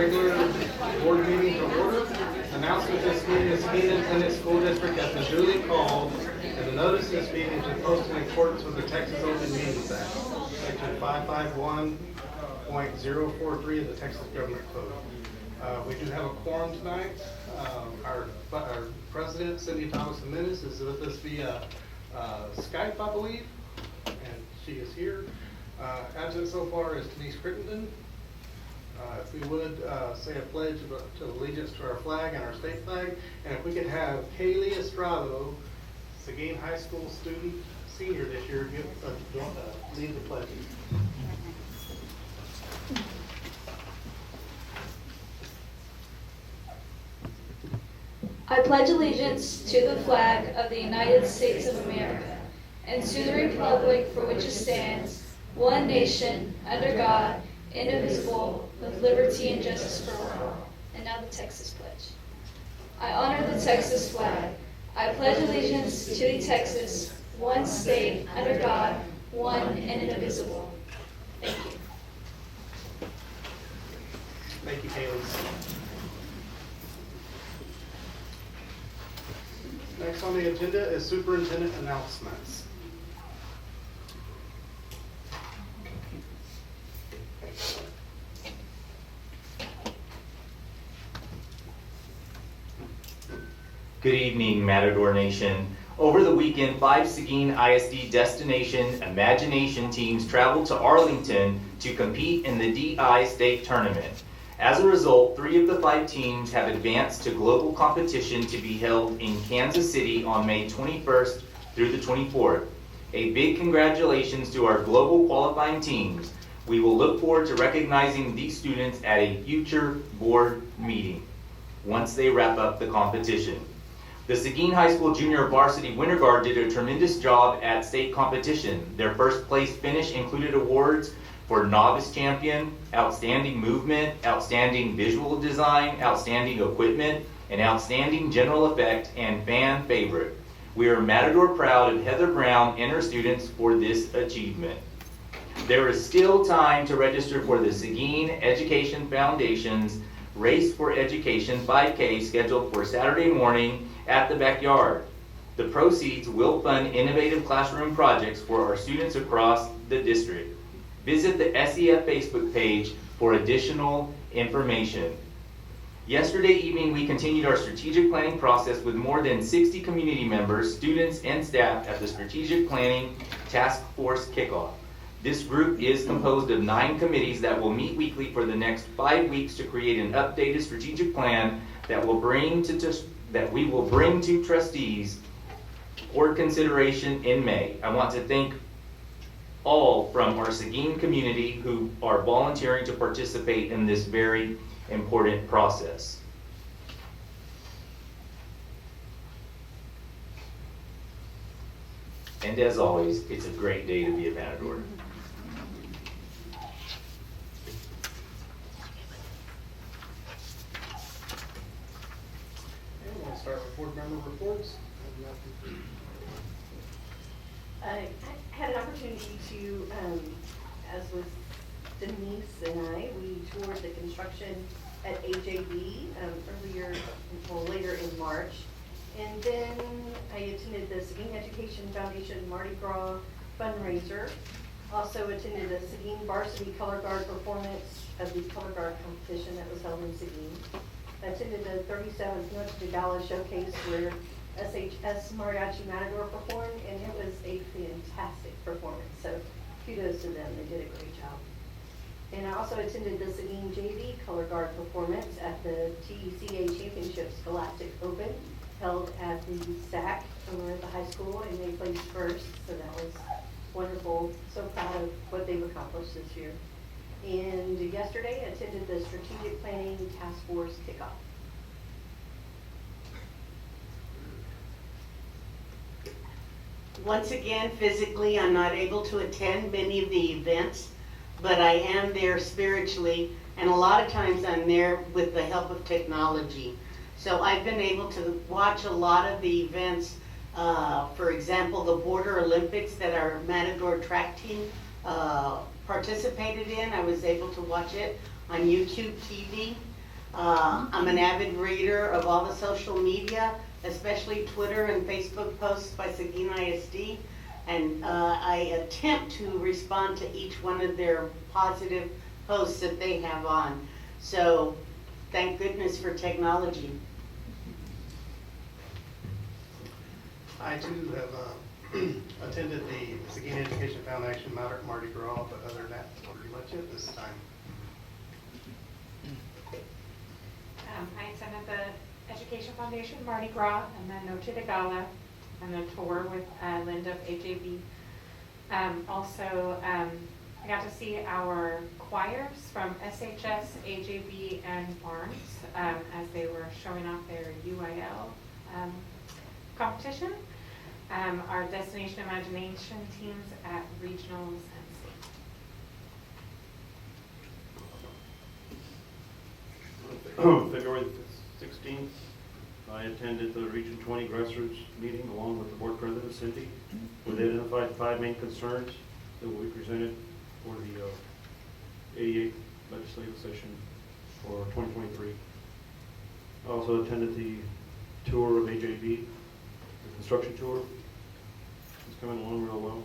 regular board meeting to order. Announcement this meeting is Seguin Independent School District has been duly called, and the notice of this meeting is posted in accordance with the Texas Open Meetings Act, Section 551.043 of the Texas Government Code. We do have a quorum tonight. Our president, Cindy Thomas Jimenez, is with us via Skype, I believe, and she is here. Absent so far is Denise Crittenden. If we would say a pledge to allegiance to our flag and our state flag, and if we could have Kaylee Estrado, Seguin High School student, senior this year, lead the pledge. I pledge allegiance to the flag of the United States of America and to the republic for which it stands, one nation, under God, indivisible, with liberty and justice for all. And now the Texas Pledge. I honor the Texas flag. I pledge allegiance to the Texas, one state, under God, one and indivisible. Thank you. Thank you, Kaylee. Next on the agenda is Superintendent Announcements. Good evening, Matador Nation. Over the weekend, 5 Seguin ISD Destination Imagination teams traveled to Arlington to compete in the DI State Tournament. As a result, 3 of the 5 teams have advanced to global competition to be held in Kansas City on May 21st through the 24th. A big congratulations to our global qualifying teams. We will look forward to recognizing these students at a future board meeting once they wrap up the competition. The Seguin High School Junior Varsity Winter Guard did a tremendous job at state competition. Their first place finish included awards for Novice Champion, Outstanding Movement, Outstanding Visual Design, Outstanding Equipment, and Outstanding General Effect and Fan Favorite. We are Matador proud of Heather Brown and her students for this achievement. There is still time to register for the Seguin Education Foundation's Race for Education 5K scheduled for Saturday morning at the backyard. The proceeds will fund innovative classroom projects for our students across the district. Visit the SEF Facebook page for additional information. Yesterday evening, we continued our strategic planning process with more than 60 community members, students, and staff at the Strategic Planning Task Force Kickoff. This group is composed of 9 committees that will meet weekly for the next 5 weeks to create an updated strategic plan that we will bring to trustees for consideration in May. I want to thank all from our Seguin community who are volunteering to participate in this very important process. And as always, it's a great day to be a Matador. We'll start with board member reports. I had an opportunity to, as with Denise and I, we toured the construction at AJB later in March. And then I attended the Seguin Education Foundation Mardi Gras fundraiser. Also attended the Seguin Varsity Color Guard performance of the Color Guard competition that was held in Seguin. I attended the 37th Noche de Gala showcase where SHS Mariachi Matador performed, and it was a fantastic performance. So kudos to them, they did a great job. And I also attended the Seguin JV Color Guard performance at the TECA Championships Galactic Open, held at the SAC over at the high school, and they placed first, so that was wonderful. So proud of what they've accomplished this year. And yesterday I attended the Strategic Planning Task Force Kickoff. Once again, physically, I'm not able to attend many of the events, but I am there spiritually, and a lot of times I'm there with the help of technology. So I've been able to watch a lot of the events, for example, the Border Olympics that our Matador track team participated in. I was able to watch it on YouTube TV. I'm an avid reader of all the social media, especially Twitter and Facebook posts by Seguin ISD. And I attempt to respond to each one of their positive posts that they have on. So thank goodness for technology. I too have attended the Seguin Education Foundation Mardi Gras, but other than that, that's pretty much it this time. I attended the Education Foundation Mardi Gras and then Noche de Gala and the tour with Linda of AJB. I got to see our choirs from SHS, AJB, and Barnes as they were showing off their UIL competition. Our Destination Imagination teams at regionals and state. February 16th, I attended the Region 20 grassroots meeting along with the board president, Cindy. We identified 5 main concerns that will be presented for the 88th legislative session for 2023. I also attended the tour of AJB, the construction tour. It's coming along real well.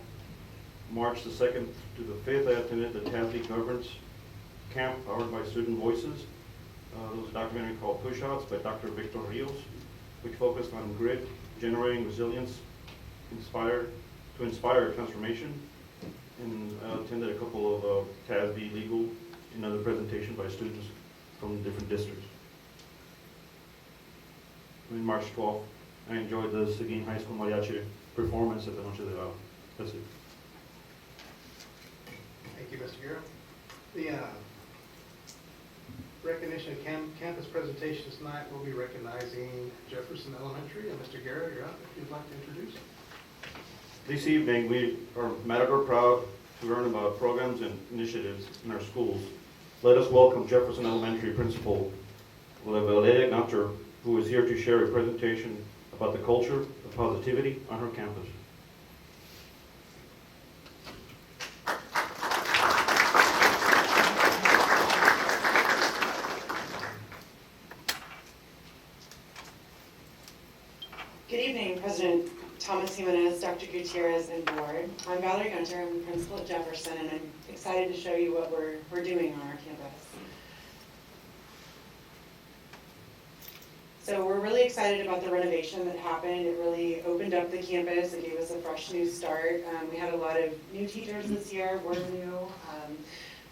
March the 2nd to the 5th, I attended the TASB Governance Camp powered by Student Voices. There was a documentary called Push Outs by Dr. Victor Rios, which focused on grit, generating resilience, to inspire transformation. And I attended a couple of TASB legal and other presentations by students from different districts. On March 12th, I enjoyed the Seguin High School Mariachi performance at the Noche de Gala. That's it. Thank you, Mr. Guerra. The recognition campus presentations tonight, we'll be recognizing Jefferson Elementary, and Mr. Guerra, you're up if you'd like to introduce. This evening, we are Matador proud to learn about programs and initiatives in our schools. Let us welcome Jefferson Elementary Principal Valeria Gunter, who is here to share a presentation about the culture of positivity on her campus. Good evening, President Thomas Jimenez, Dr. Gutierrez, and board. I'm Valerie Gunter. I'm the principal at Jefferson, and I'm excited to show you what we're doing on our campus. So we're really excited about the renovation that happened. It really opened up the campus. It gave us a fresh new start. We had a lot of new teachers this year. We're new.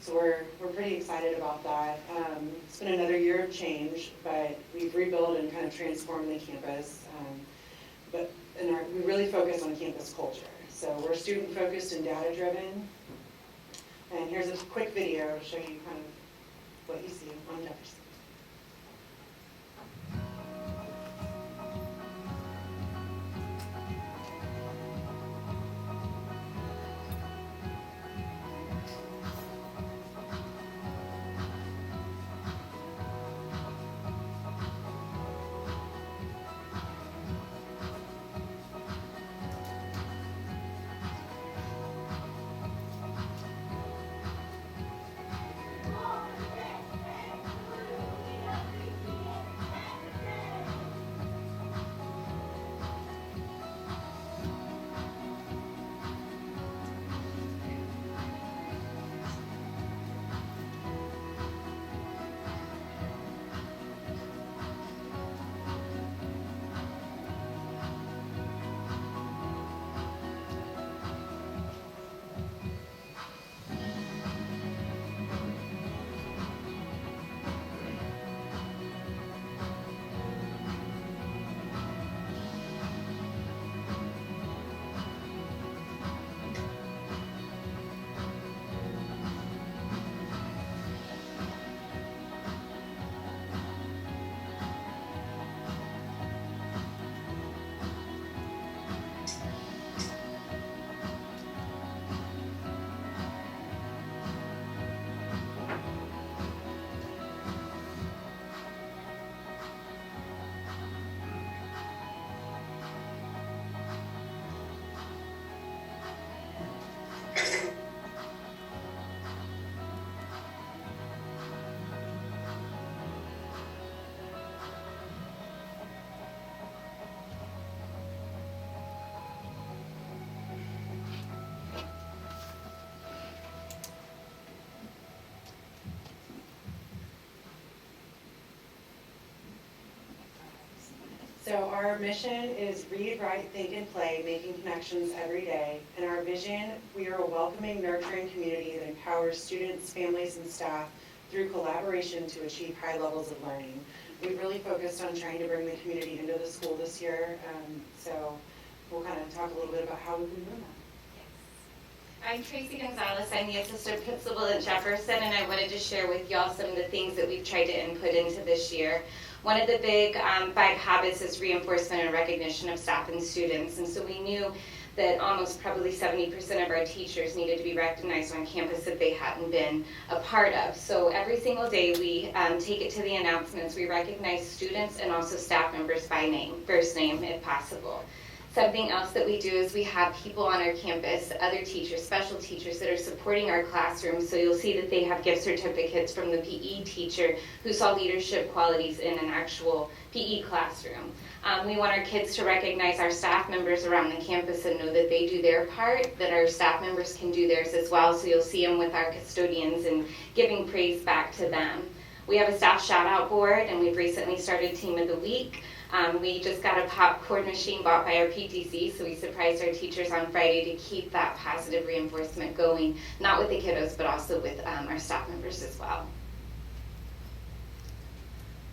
So we're pretty excited about that. It's been another year of change, but we've rebuilt and kind of transformed the campus. We really focus on campus culture. So we're student focused and data driven. And here's a quick video to show you kind of what you see on Jefferson. So our mission is read, write, think, and play, making connections every day. And our vision, we are a welcoming, nurturing community that empowers students, families, and staff through collaboration to achieve high levels of learning. We've really focused on trying to bring the community into the school this year. So we'll kind of talk a little bit about how we've been doing that. I'm Tracy Gonzalez. I'm the assistant principal at Jefferson, and I wanted to share with y'all some of the things that we've tried to input into this year. One of the big 5 habits is reinforcement and recognition of staff and students, and so we knew that almost probably 70% of our teachers needed to be recognized on campus if they hadn't been a part of. So every single day we take it to the announcements. We recognize students and also staff members by name, first name if possible. Something else that we do is we have people on our campus, other teachers, special teachers that are supporting our classrooms. So you'll see that they have gift certificates from the PE teacher who saw leadership qualities in an actual PE classroom. We want our kids to recognize our staff members around the campus and know that they do their part, that our staff members can do theirs as well. So you'll see them with our custodians and giving praise back to them. We have a staff shout out board, and we've recently started Team of the Week. We just got a popcorn machine bought by our PTC, so we surprised our teachers on Friday to keep that positive reinforcement going, not with the kiddos, but also with our staff members as well.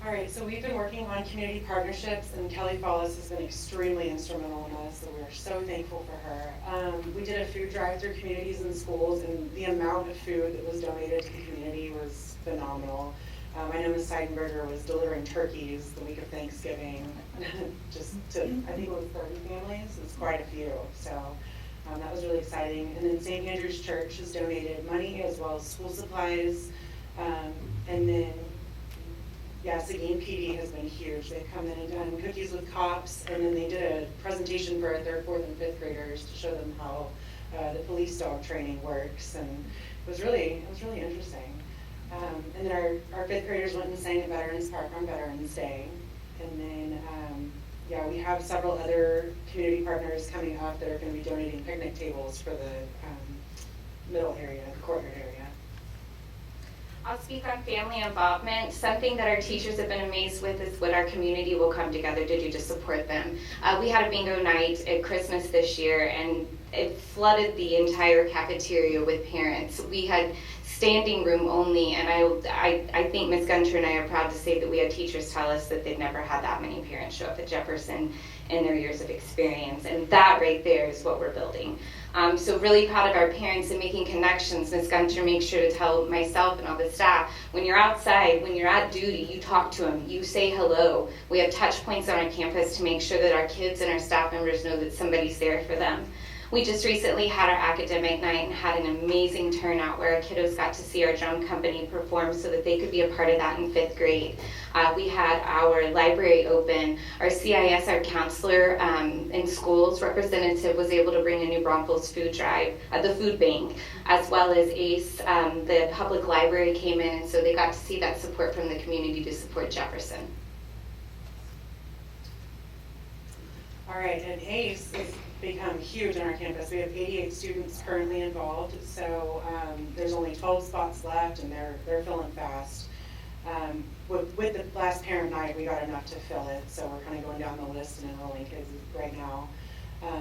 All right, so we've been working on community partnerships, and Kelly Follis has been extremely instrumental in us, so we're so thankful for her. We did a food drive through communities and schools, and the amount of food that was donated to the community was phenomenal. I know Ms. Seidenberger was delivering turkeys the week of Thanksgiving, just to, I think it was 30 families. It's quite a few, so that was really exciting. And then St. Andrew's Church has donated money as well as school supplies. And then, yeah, Seguin PD has been huge. They've come in and done cookies with cops, and then they did a presentation for our 3rd, 4th, and 5th graders to show them how the police dog training works, and it was really interesting. And then our 5th graders went and sang at Veterans Park on Veterans Day. And then, yeah, we have several other community partners coming up that are going to be donating picnic tables for the middle area, the courtyard area. I'll speak on family involvement. Something that our teachers have been amazed with is what our community will come together to do to support them. We had a bingo night at Christmas this year, and it flooded the entire cafeteria with parents. We had standing room only, and I think Ms. Gunter and I are proud to say that we had teachers tell us that they've never had that many parents show up at Jefferson in their years of experience, and that right there is what we're building. So really proud of our parents and making connections. Ms. Gunter makes sure to tell myself and all the staff, when you're outside, when you're at duty, you talk to them, you say hello. We have touch points on our campus to make sure that our kids and our staff members know that somebody's there for them. We just recently had our academic night and had an amazing turnout where our kiddos got to see our drum company perform so that they could be a part of that in 5th grade. We had our library open. Our CIS, our counselor in schools representative, was able to bring a New Braunfels food drive, the food bank, as well as ACE. The public library came in, and so they got to see that support from the community to support Jefferson. All right, and ACE has become huge on our campus. We have 88 students currently involved, so there's only 12 spots left, and they're filling fast. With the last parent night, we got enough to fill it, so we're kind of going down the list and enrolling kids right now.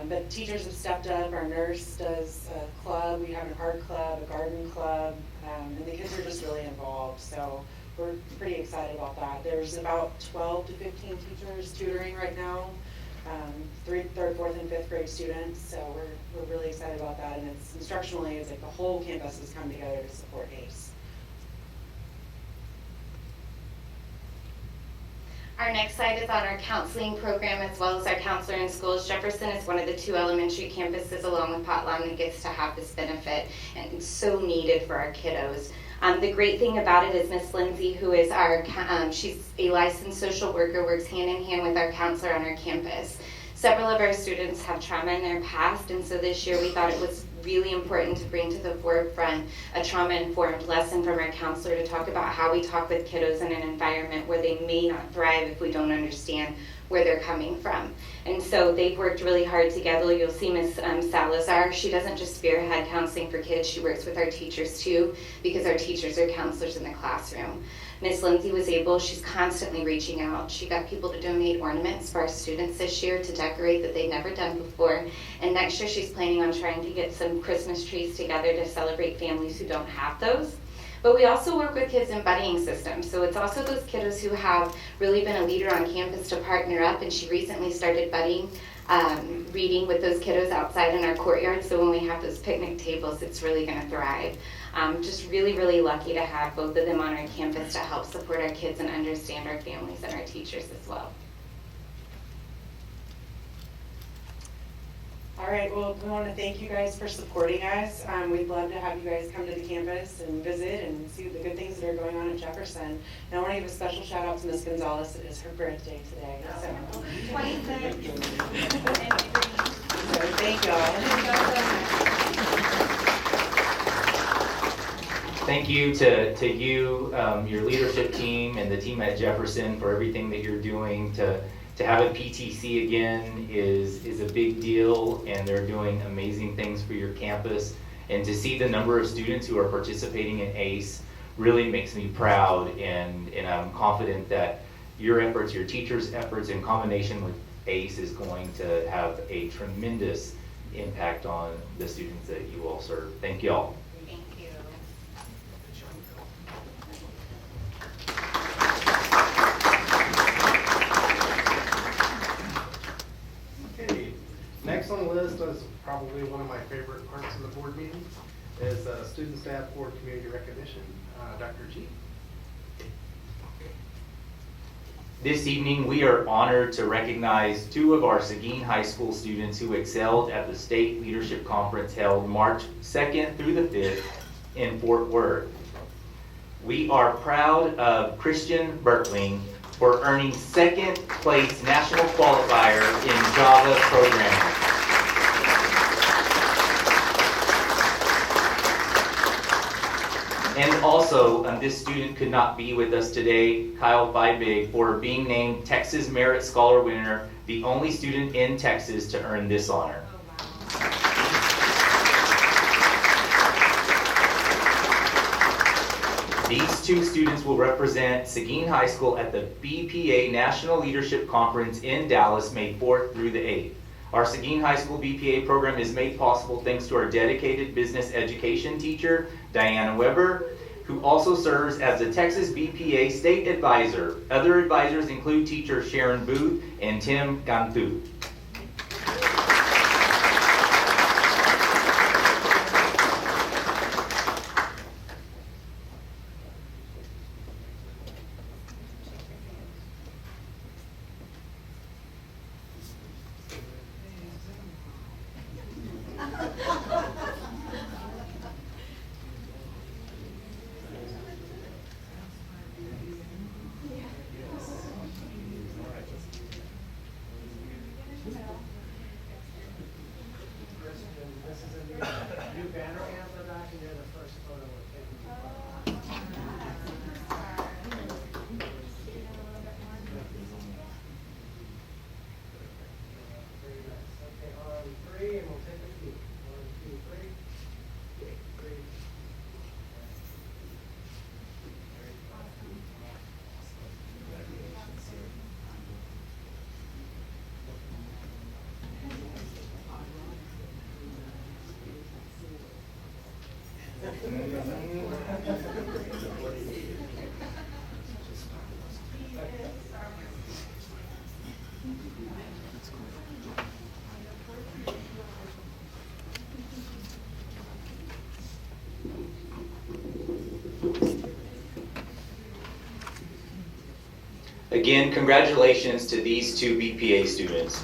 But teachers have stepped up. Our nurse does a club. We have an art club, a garden club, and the kids are just really involved. So we're pretty excited about that. There's about 12 to 15 teachers tutoring right now. 3rd, 4th, and 5th grade students, so we're really excited about that, and it's instructionally, it's like the whole campus has come together to support ACE. Our next slide is on our counseling program as well as our counselor in schools. Jefferson is one of the 2 elementary campuses along with Potlam that gets to have this benefit, and it's so needed for our kiddos. The great thing about it is Miss Lindsay, who is our, she's a licensed social worker, works hand in hand with our counselor on our campus. Several of our students have trauma in their past, and so this year we thought it was really important to bring to the forefront a trauma-informed lesson from our counselor to talk about how we talk with kiddos in an environment where they may not thrive if we don't understand where they're coming from. And so they've worked really hard together. You'll see Ms. Salazar. She doesn't just spearhead counseling for kids, she works with our teachers too, because our teachers are counselors in the classroom. Miss Lindsay was able, she's constantly reaching out. She got people to donate ornaments for our students this year to decorate that they'd never done before. And next year she's planning on trying to get some Christmas trees together to celebrate families who don't have those. But we also work with kids in buddying systems. So it's also those kiddos who have really been a leader on campus to partner up, and she recently started buddying, reading with those kiddos outside in our courtyard. So when we have those picnic tables, it's really gonna thrive. Just really, really lucky to have both of them on our campus to help support our kids and understand our families and our teachers as well. All right, well, we want to thank you guys for supporting us. We'd love to have you guys come to the campus and visit and see the good things that are going on at Jefferson. And I want to give a special shout out to Miss Gonzalez. It is her birthday today. So. 26. So thank y'all. Thank you to you, your leadership team, and the team at Jefferson for everything that you're doing. To have a PTC again is a big deal, and they're doing amazing things for your campus. And to see the number of students who are participating in ACE really makes me proud, and I'm confident that your efforts, your teachers' efforts in combination with ACE is going to have a tremendous impact on the students that you all serve. Thank you all. Thank you. Okay, next on the list is probably one of my favorite parts of the board meeting, is Student Staff Board Community Recognition. Dr. G. This evening, we are honored to recognize two of our Seguin High School students who excelled at the State Leadership Conference held March 2nd through the 5th in Fort Worth. We are proud of Christian Bertling for earning second place national qualifier in Java programming. And also, this student could not be with us today, Kyle Feibig, for being named Texas Merit Scholar winner, the only student in Texas to earn this honor. These two students will represent Seguin High School at the BPA National Leadership Conference in Dallas, May 4th through the 8th. Our Seguin High School BPA program is made possible thanks to our dedicated business education teacher, Diana Weber, who also serves as the Texas BPA State Advisor. Other advisors include teacher Sharon Booth and Tim Gantu. Again, congratulations to these two BPA students.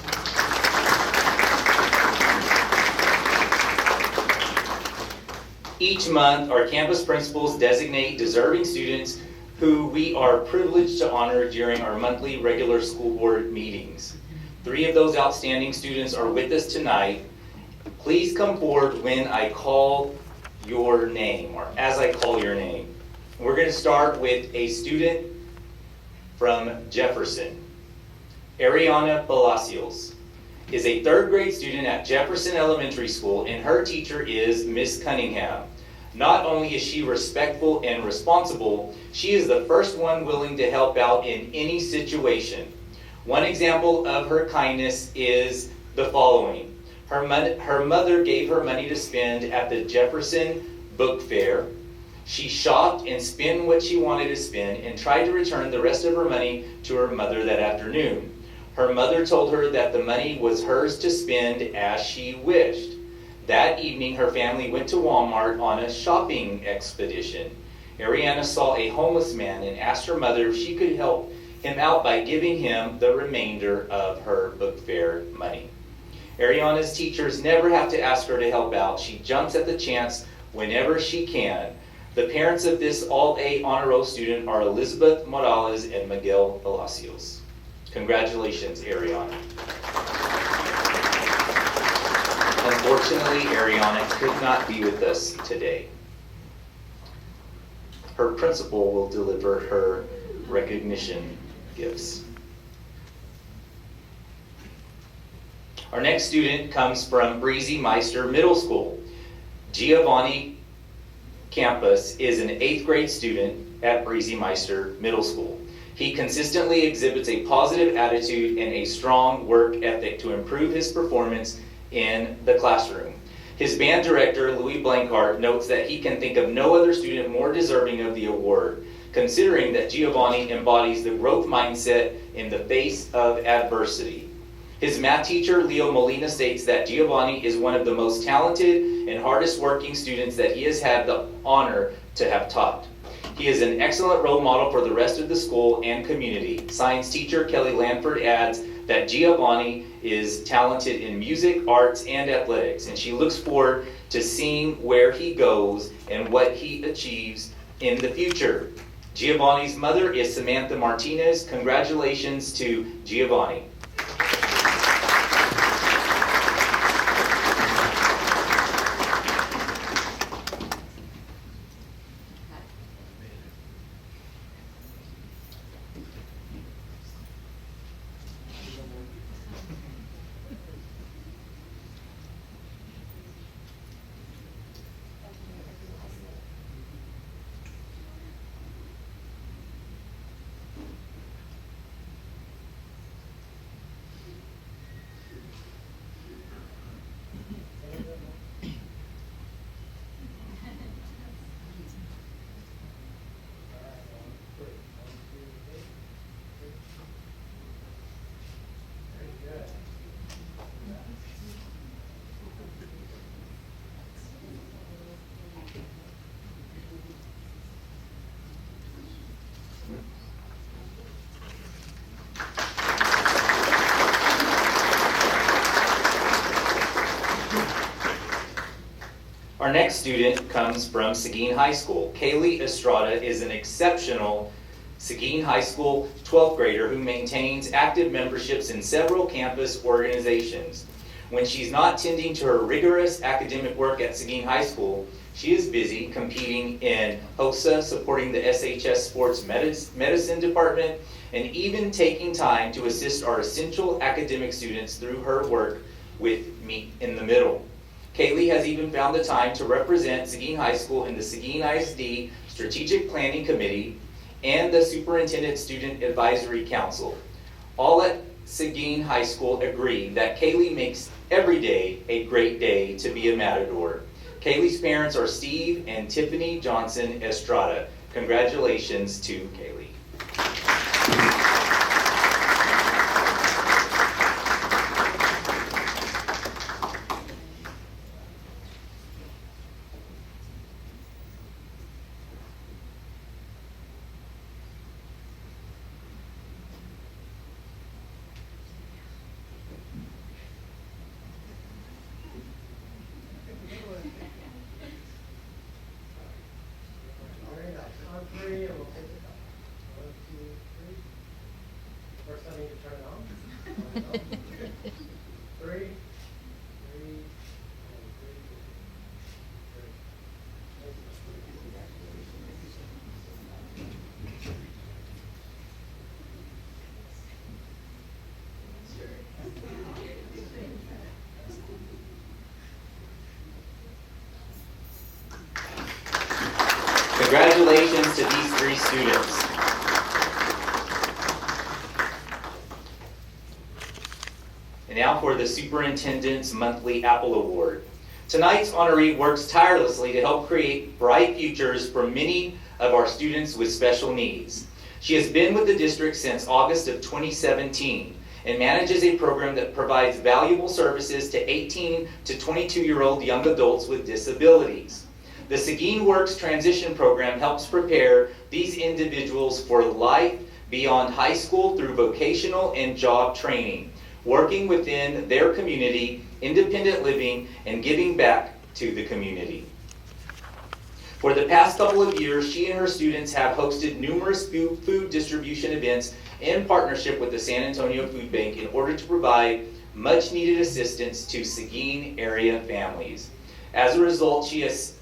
Each month, our campus principals designate deserving students who we are privileged to honor during our monthly regular school board meetings. 3 of those outstanding students are with us tonight. Please come forward when I call your name, or as I call your name. We're going to start with a student from Jefferson. Ariana Palacios is a 3rd grade student at Jefferson Elementary School, and her teacher is Miss Cunningham. Not only is she respectful and responsible, she is the first one willing to help out in any situation. One example of her kindness is the following. Her mother gave her money to spend at the Jefferson book fair. She shopped and spent what she wanted to spend and tried to return the rest of her money to her mother that afternoon. Her mother told her that the money was hers to spend as she wished. That evening, her family went to Walmart on a shopping expedition. Ariana saw a homeless man and asked her mother if she could help him out by giving him the remainder of her book fair money. Ariana's teachers never have to ask her to help out. She jumps at the chance whenever she can. The parents of this all-A honor roll student are Elizabeth Morales and Miguel Palacios. Congratulations, Ariana. Unfortunately, Ariana could not be with us today. Her principal will deliver her recognition gifts. Our next student comes from Breezy Meister Middle School. Giovanni Campus is an 8th grade student at Breezy Meister Middle School. He consistently exhibits a positive attitude and a strong work ethic to improve his performance in the classroom. His band director, Louis Blankart, notes that he can think of no other student more deserving of the award, considering that Giovanni embodies the growth mindset in the face of adversity. His math teacher, Leo Molina, states that Giovanni is one of the most talented and hardest working students that he has had the honor to have taught. He is an excellent role model for the rest of the school and community. Science teacher Kelly Lanford adds that Giovanni is talented in music, arts, and athletics, and she looks forward to seeing where he goes and what he achieves in the future. Giovanni's mother is Samantha Martinez. Congratulations to Giovanni. Our next student comes from Seguin High School. Kaylee Estrada is an exceptional Seguin High School 12th grader who maintains active memberships in several campus organizations. When she's not tending to her rigorous academic work at Seguin High School, she is busy competing in HOSA, supporting the SHS Sports Medicine Department, and even taking time to assist our essential academic students through her work with Meet in the Middle. Kaylee has even found the time to represent Seguin High School in the Seguin ISD Strategic Planning Committee and the Superintendent Student Advisory Council. All at Seguin High School agree that Kaylee makes every day a great day to be a Matador. Kaylee's parents are Steve and Tiffany Johnson Estrada. Congratulations to Kaylee. Congratulations to these 3 students. And now for the Superintendent's Monthly Apple Award. Tonight's honoree works tirelessly to help create bright futures for many of our students with special needs. She has been with the district since August of 2017 and manages a program that provides valuable services to 18 to 22-year-old young adults with disabilities. The Seguin Works Transition Program helps prepare these individuals for life beyond high school through vocational and job training, working within their community, independent living, and giving back to the community. For the past couple of years, she and her students have hosted numerous food distribution events in partnership with the San Antonio Food Bank in order to provide much needed assistance to Seguin area families. As a result, she has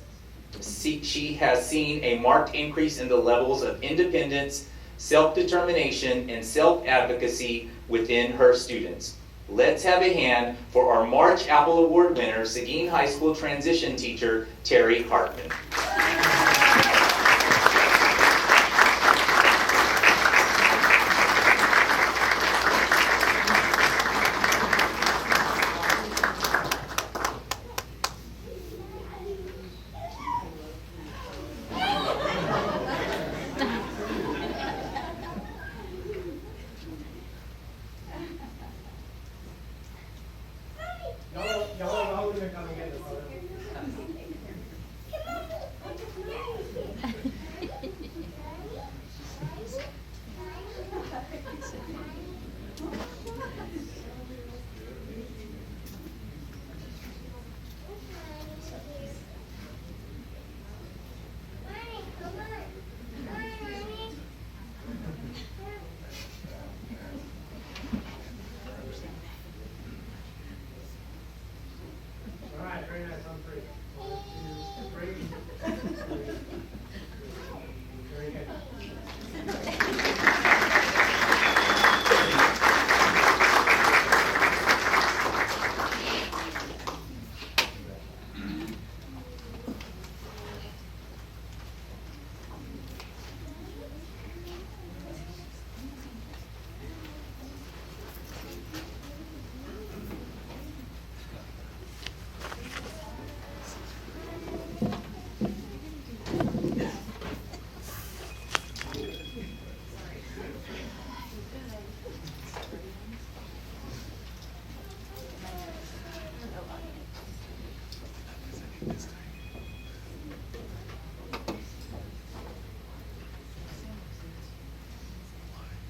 seen a marked increase in the levels of independence, self-determination, and self-advocacy within her students. Let's have a hand for our March Apple Award winner, Seguin High School transition teacher, Terry Hartman.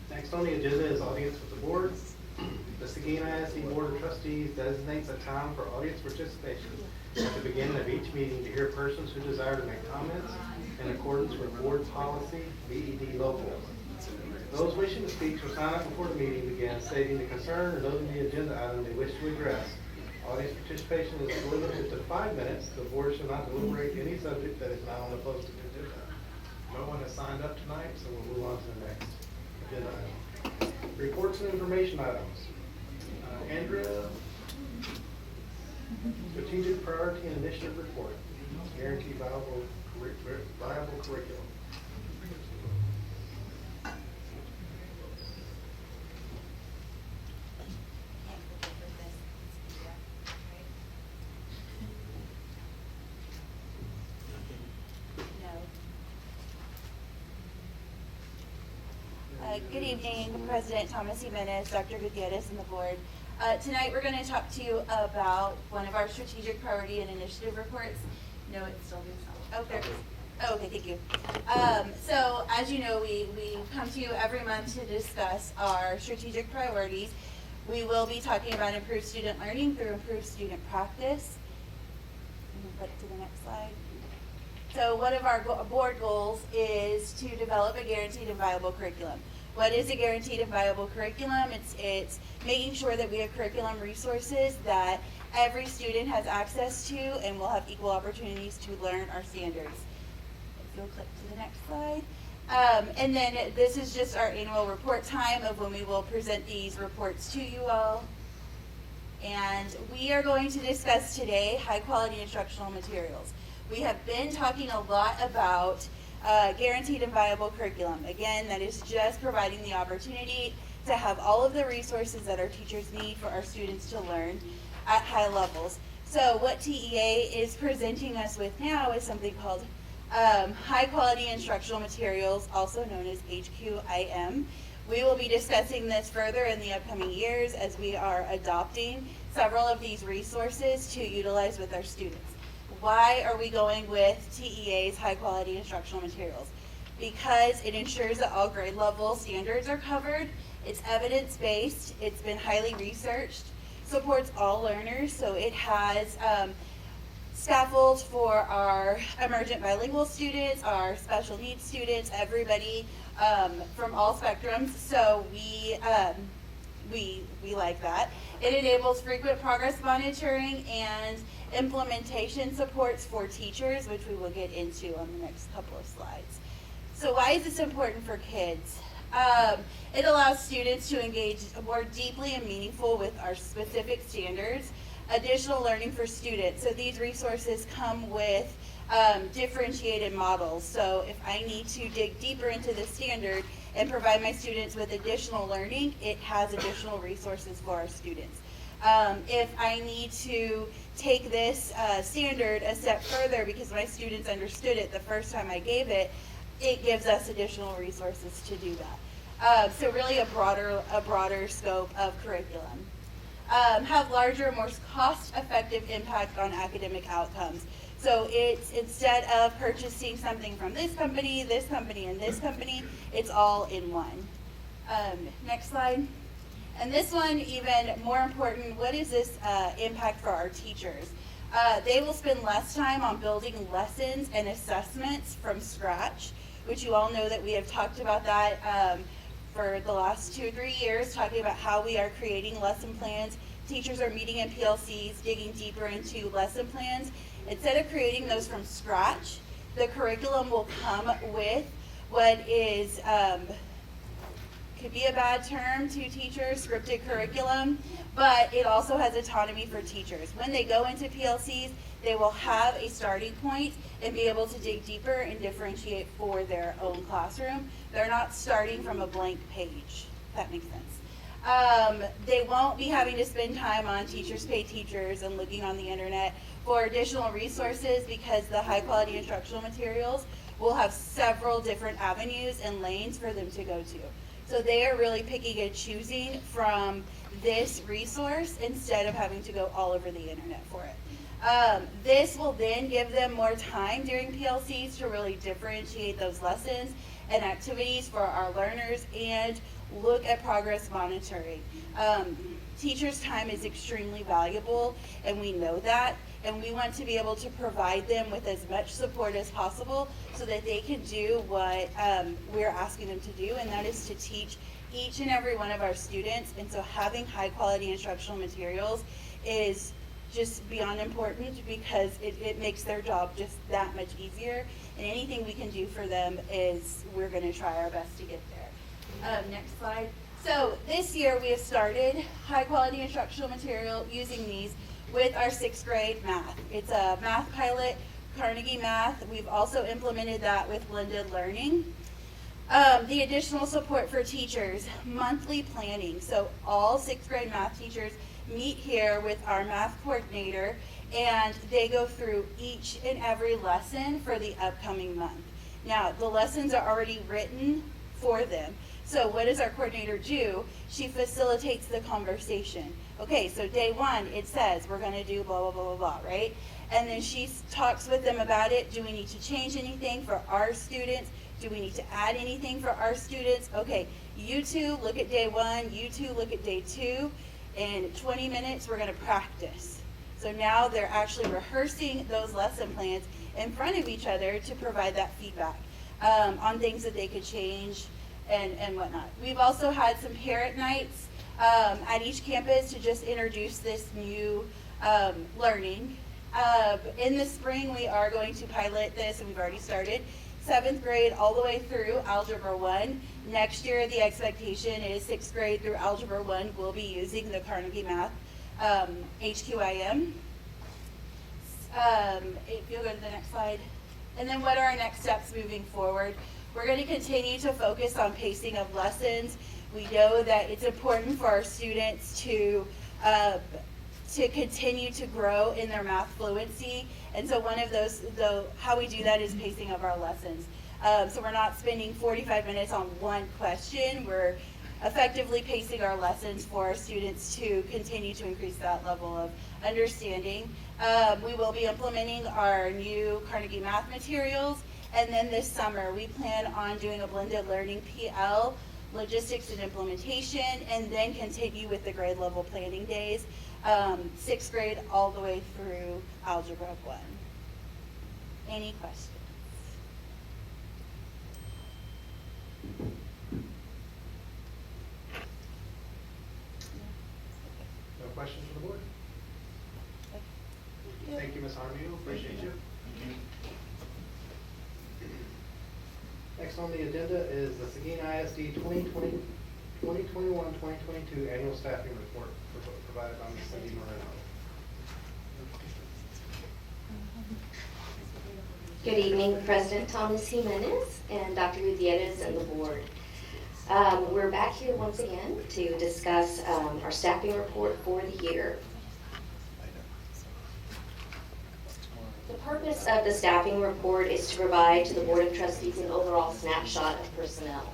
Next on the agenda is audience with the board. The Seguin ISD Board of Trustees designates a time for audience participation at the beginning of each meeting to hear persons who desire to make comments in accordance with board policy BED local. Those wishing to speak shall sign up before the meeting begins, stating the concern or noting the agenda item they wish to address. Audience participation is limited to 5 minutes. The board shall not deliberate any subject that is not on the posted agenda. No one has signed up tonight, so we'll move on to the next agenda item. Reports and information items. Andrea, strategic priority and initiative report. Guarantee viable curriculum. Good evening, President Thomas Jimenez, Dr. Gutierrez, and the board. Tonight we're going to talk to you about one of our strategic priority and initiative reports. No, it's still being oh, there it is. Oh, okay, thank you. So as you know, we come to you every month to discuss our strategic priorities. We will be talking about improved student learning through improved student practice. Put it to the next slide. So one of our board goals is to develop a guaranteed and viable curriculum. What is a guaranteed and viable curriculum? It's making sure that we have curriculum resources that every student has access to and will have equal opportunities to learn our standards. If you'll click to the next slide. And then this is just our annual report time of when we will present these reports to you all. And we are going to discuss today high quality instructional materials. We have been talking a lot about guaranteed and viable curriculum. Again, that is just providing the opportunity to have all of the resources that our teachers need for our students to learn at high levels. So what TEA is presenting us with now is something called high quality instructional materials, also known as HQIM. We will be discussing this further in the upcoming years as we are adopting several of these resources to utilize with our students. Why are we going with TEA's high quality instructional materials? Because it ensures that all grade level standards are covered. It's evidence-based, it's been highly researched, supports all learners, so it has scaffolds for our emergent bilingual students, our special needs students, everybody from all spectrums. So we like that. It enables frequent progress monitoring and implementation supports for teachers, which we will get into on the next couple of slides. So why is this important for kids? It allows students to engage more deeply and meaningful with our specific standards. Additional learning for students. So these resources come with differentiated models. So if I need to dig deeper into the standard and provide my students with additional learning, it has additional resources for our students. If I need to take this standard a step further because my students understood it the first time I gave it, it gives us additional resources to do that. So really a broader scope of curriculum. Have larger, more cost-effective impact on academic outcomes. So it's, instead of purchasing something from this company, and this company, it's all in one. Next slide. And this one, even more important, what is this impact for our teachers? They will spend less time on building lessons and assessments from scratch, which you all know that we have talked about that for the last 2 or 3 years, talking about how we are creating lesson plans. Teachers are meeting in PLCs, digging deeper into lesson plans. Instead of creating those from scratch, the curriculum will come with what is, could be a bad term to teachers, scripted curriculum, but it also has autonomy for teachers. When they go into PLCs, they will have a starting point and be able to dig deeper and differentiate for their own classroom. They're not starting from a blank page, if that makes sense. They won't be having to spend time on Teachers Pay Teachers and looking on the internet for additional resources because the high quality instructional materials will have several different avenues and lanes for them to go to. So they are really picking and choosing from this resource instead of having to go all over the internet for it. This will then give them more time during PLCs to really differentiate those lessons and activities for our learners and look at progress monitoring. Teachers' time is extremely valuable, and we know that, and we want to be able to provide them with as much support as possible so that they can do what we're asking them to do, and that is to teach each and every one of our students. And so having high quality instructional materials is just beyond important because it makes their job just that much easier, and anything we can do for them is we're going to try our best to get there. Next slide. So this year we have started high quality instructional material using these with our 6th grade math. It's a math pilot, Carnegie Math. We've also implemented that with blended learning. The additional support for teachers, monthly planning. So all 6th grade math teachers meet here with our math coordinator, and they go through each and every lesson for the upcoming month. Now, the lessons are already written for them. So what does our coordinator do? She facilitates the conversation. Okay, so day 1, it says we're going to do blah, blah, blah, blah, blah, right? And then she talks with them about it. Do we need to change anything for our students? Do we need to add anything for our students? Okay, you two look at day 1, you two look at day 2. In 20 minutes, we're going to practice. So now they're actually rehearsing those lesson plans in front of each other to provide that feedback on things that they could change and whatnot. We've also had some parent nights at each campus to just introduce this new learning. In the spring, we are going to pilot this, and we've already started. 7th grade all the way through Algebra 1. Next year, the expectation is 6th grade through Algebra 1 will be using the Carnegie Math HQIM. If you'll go to the next slide. And then what are our next steps moving forward? We're going to continue to focus on pacing of lessons. We know that it's important for our students to continue to grow in their math fluency. And so one of those, how we do that is pacing of our lessons. So we're not spending 45 minutes on one question. We're effectively pacing our lessons for our students to continue to increase that level of understanding. We will be implementing our new Carnegie math materials. And then this summer, we plan on doing a blended learning PL, logistics and implementation, and then continue with the grade level planning days, 6th grade all the way through Algebra 1. Any questions? No questions from the board? Thank you, Ms. Armino, appreciate you. Next on the agenda is the Seguin ISD 2021-2022 Annual Staffing Report provided by Ms. Cindy Moreno. Good evening, President Thomas Jimenez and Dr. Gutierrez and the board. We're back here once again to discuss our staffing report for the year. The purpose of the staffing report is to provide to the Board of Trustees an overall snapshot of personnel.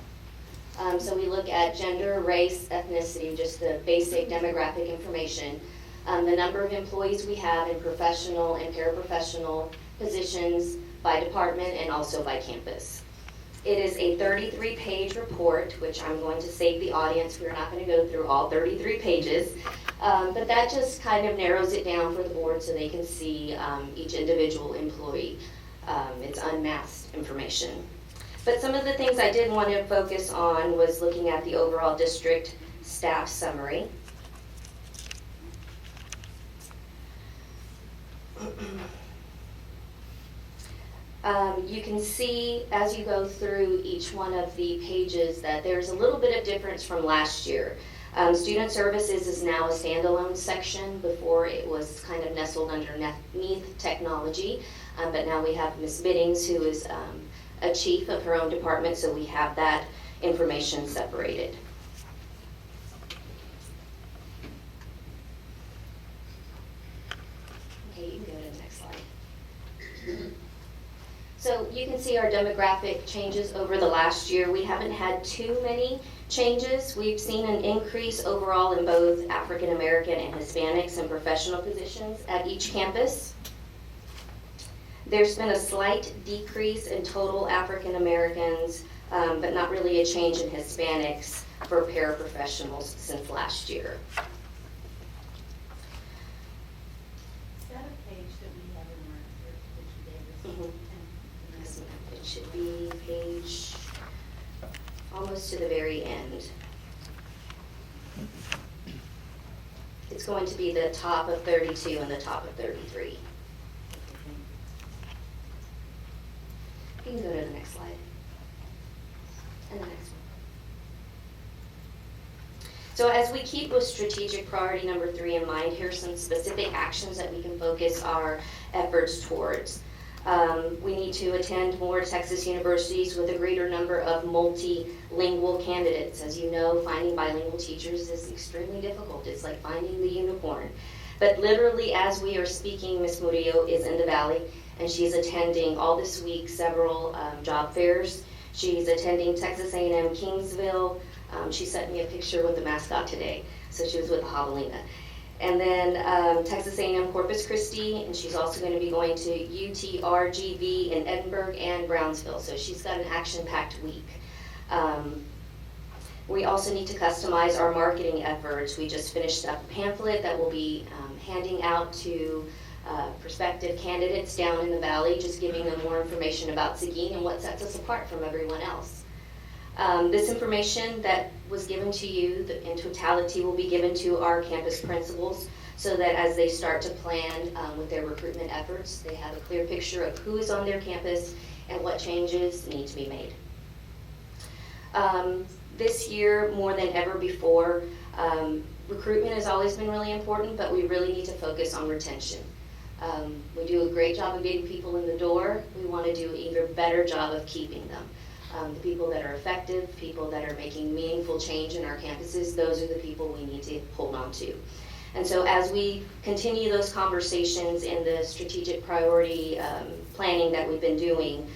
So we look at gender, race, ethnicity, just the basic demographic information, the number of employees we have in professional and paraprofessional positions by department and also by campus. It is a 33-page report, which I'm going to save the audience. We're not going to go through all 33 pages, but that just kind of narrows it down for the board so they can see each individual employee. It's unmasked information. But some of the things I did want to focus on was looking at the overall district staff summary. You can see as you go through each one of the pages that there's a little bit of difference from last year. Student Services is now a standalone section. Before it was kind of nestled underneath technology, but now we have Ms. Biddings, who is a chief of her own department, so we have that information separated. Okay, you can go to the next slide. So you can see our demographic changes over the last year. We haven't had too many changes. We've seen an increase overall in both African American and Hispanics in professional positions at each campus. There's been a slight decrease in total African Americans, but not really a change in Hispanics for paraprofessionals since last year. Is that a page that we have in our, that you gave us? Mhm. It should be page almost to the very end. It's going to be the top of 32 and the top of 33. You can go to the next slide. And the next one. So as we keep with strategic priority number 3 in mind, here's some specific actions that we can focus our efforts towards. We need to attend more Texas universities with a greater number of multilingual candidates. As you know, finding bilingual teachers is extremely difficult. It's like finding the unicorn. But literally, as we are speaking, Ms. Murillo is in the Valley, and she's attending all this week several job fairs. She's attending Texas A&M Kingsville. She sent me a picture with the mascot today, so she was with the javelina. And then Texas A&M Corpus Christi, and she's also going to be going to UTRGV in Edinburgh and Brownsville. So she's got an action-packed week. We also need to customize our marketing efforts. We just finished up a pamphlet that we'll be handing out to prospective candidates down in the Valley, just giving them more information about Seguin and what sets us apart from everyone else. This information that was given to you in totality will be given to our campus principals so that as they start to plan with their recruitment efforts, they have a clear picture of who is on their campus and what changes need to be made. This year, more than ever before, recruitment has always been really important, but we really need to focus on retention. We do a great job of getting people in the door. We want to do an even better job of keeping them. The people that are effective, people that are making meaningful change in our campuses, those are the people we need to hold on to. And so as we continue those conversations in the strategic priority planning that we've been doing,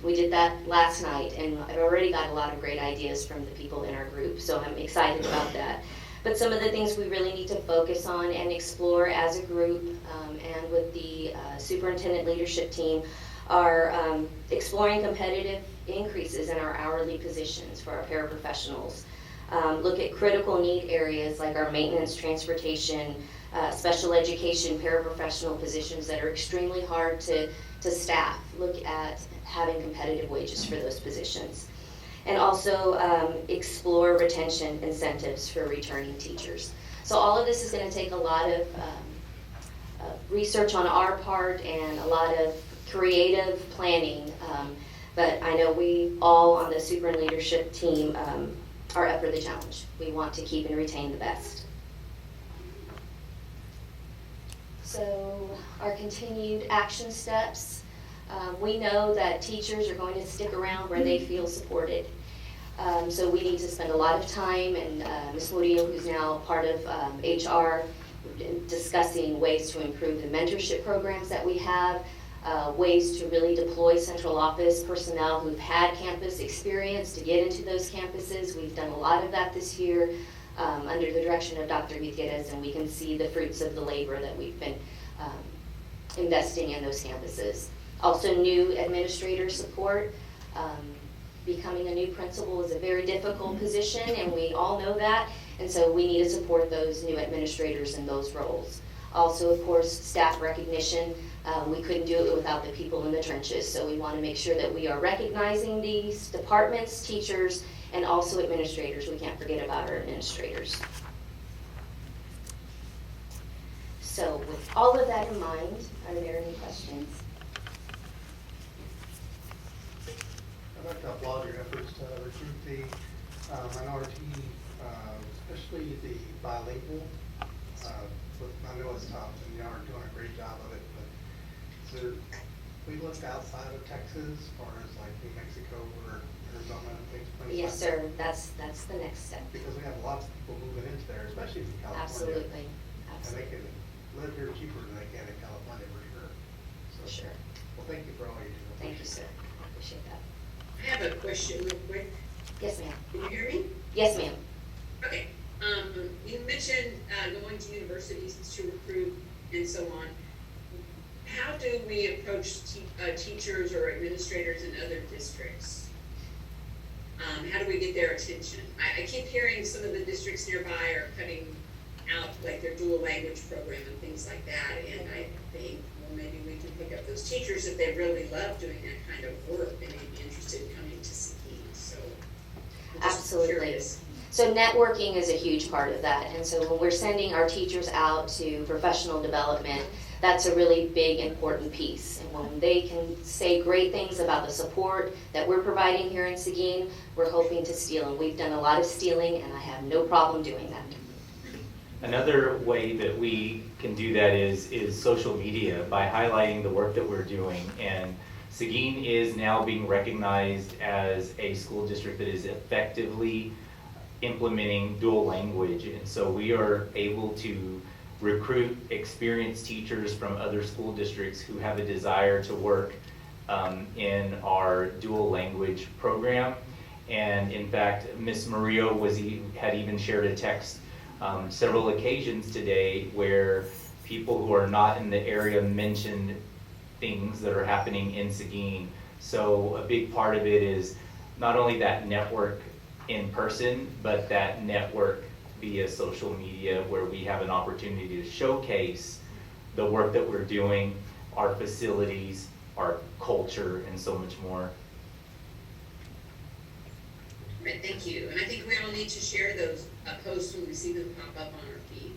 we did that last night, and I've already got a lot of great ideas from the people in our group, so I'm excited about that. But some of the things we really need to focus on and explore as a group and with the superintendent leadership team are exploring competitive increases in our hourly positions for our paraprofessionals. Look at critical need areas like our maintenance, transportation, special education, paraprofessional positions that are extremely hard to staff. Look at having competitive wages for those positions. And also explore retention incentives for returning teachers. So all of this is going to take a lot of research on our part and a lot of creative planning, but I know we all on the super and leadership team are up for the challenge. We want to keep and retain the best. So our continued action steps. We know that teachers are going to stick around where they feel supported. So we need to spend a lot of time, and Ms. Murillo, who's now part of HR, we've been discussing ways to improve the mentorship programs that we have, ways to really deploy central office personnel who've had campus experience to get into those campuses. We've done a lot of that this year under the direction of Dr. Gutierrez, and we can see the fruits of the labor that we've been investing in those campuses. Also, new administrator support. Becoming a new principal is a very difficult position, and we all know that, and so we need to support those new administrators in those roles. Also, of course, staff recognition. We couldn't do it without the people in the trenches, so we want to make sure that we are recognizing these departments, teachers, and also administrators. We can't forget about our administrators. So with all of that in mind, are there any questions? I'd like to applaud your efforts to recruit the minority, especially the bilingual. I know it's tough, and you are doing a great job of it, but is there, we looked outside of Texas, as far as like New Mexico or Arizona and things like that? Yes, sir. That's the next step. Because we have lots of people moving into there, especially from California. Absolutely. And they can live here cheaper than they can in California, for sure. So, Sure. well, thank you for all you do. Thank you, sir. Appreciate that. I have a question real quick. Yes, ma'am. Can you hear me? Yes, ma'am. Okay. You mentioned going to universities to recruit and so on. How do we approach teachers or administrators in other districts? How do we get their attention? I keep hearing some of the districts nearby are cutting out like their dual language program and things like that, and I think, well, maybe we can pick up those teachers if they really love doing that kind of work and they'd be interested in coming to Seguin. So I'm just Absolutely. curious. So networking is a huge part of that, and so when we're sending our teachers out to professional development, that's a really big, important piece. And when they can say great things about the support that we're providing here in Seguin, we're hoping to steal, and we've done a lot of stealing, and I have no problem doing that. Another way that we can do that is social media, by highlighting the work that we're doing. And Seguin is now being recognized as a school district that is effectively implementing dual language. And so we are able to recruit experienced teachers from other school districts who have a desire to work in our dual language program. And in fact, Ms. Murillo had even shared a text several occasions today where people who are not in the area mentioned things that are happening in Seguin. So a big part of it is not only that network in person, but that network via social media, where we have an opportunity to showcase the work that we're doing, our facilities, our culture, and so much more. Right, thank you. And I think we all need to share those posts when we see them pop up on our feed.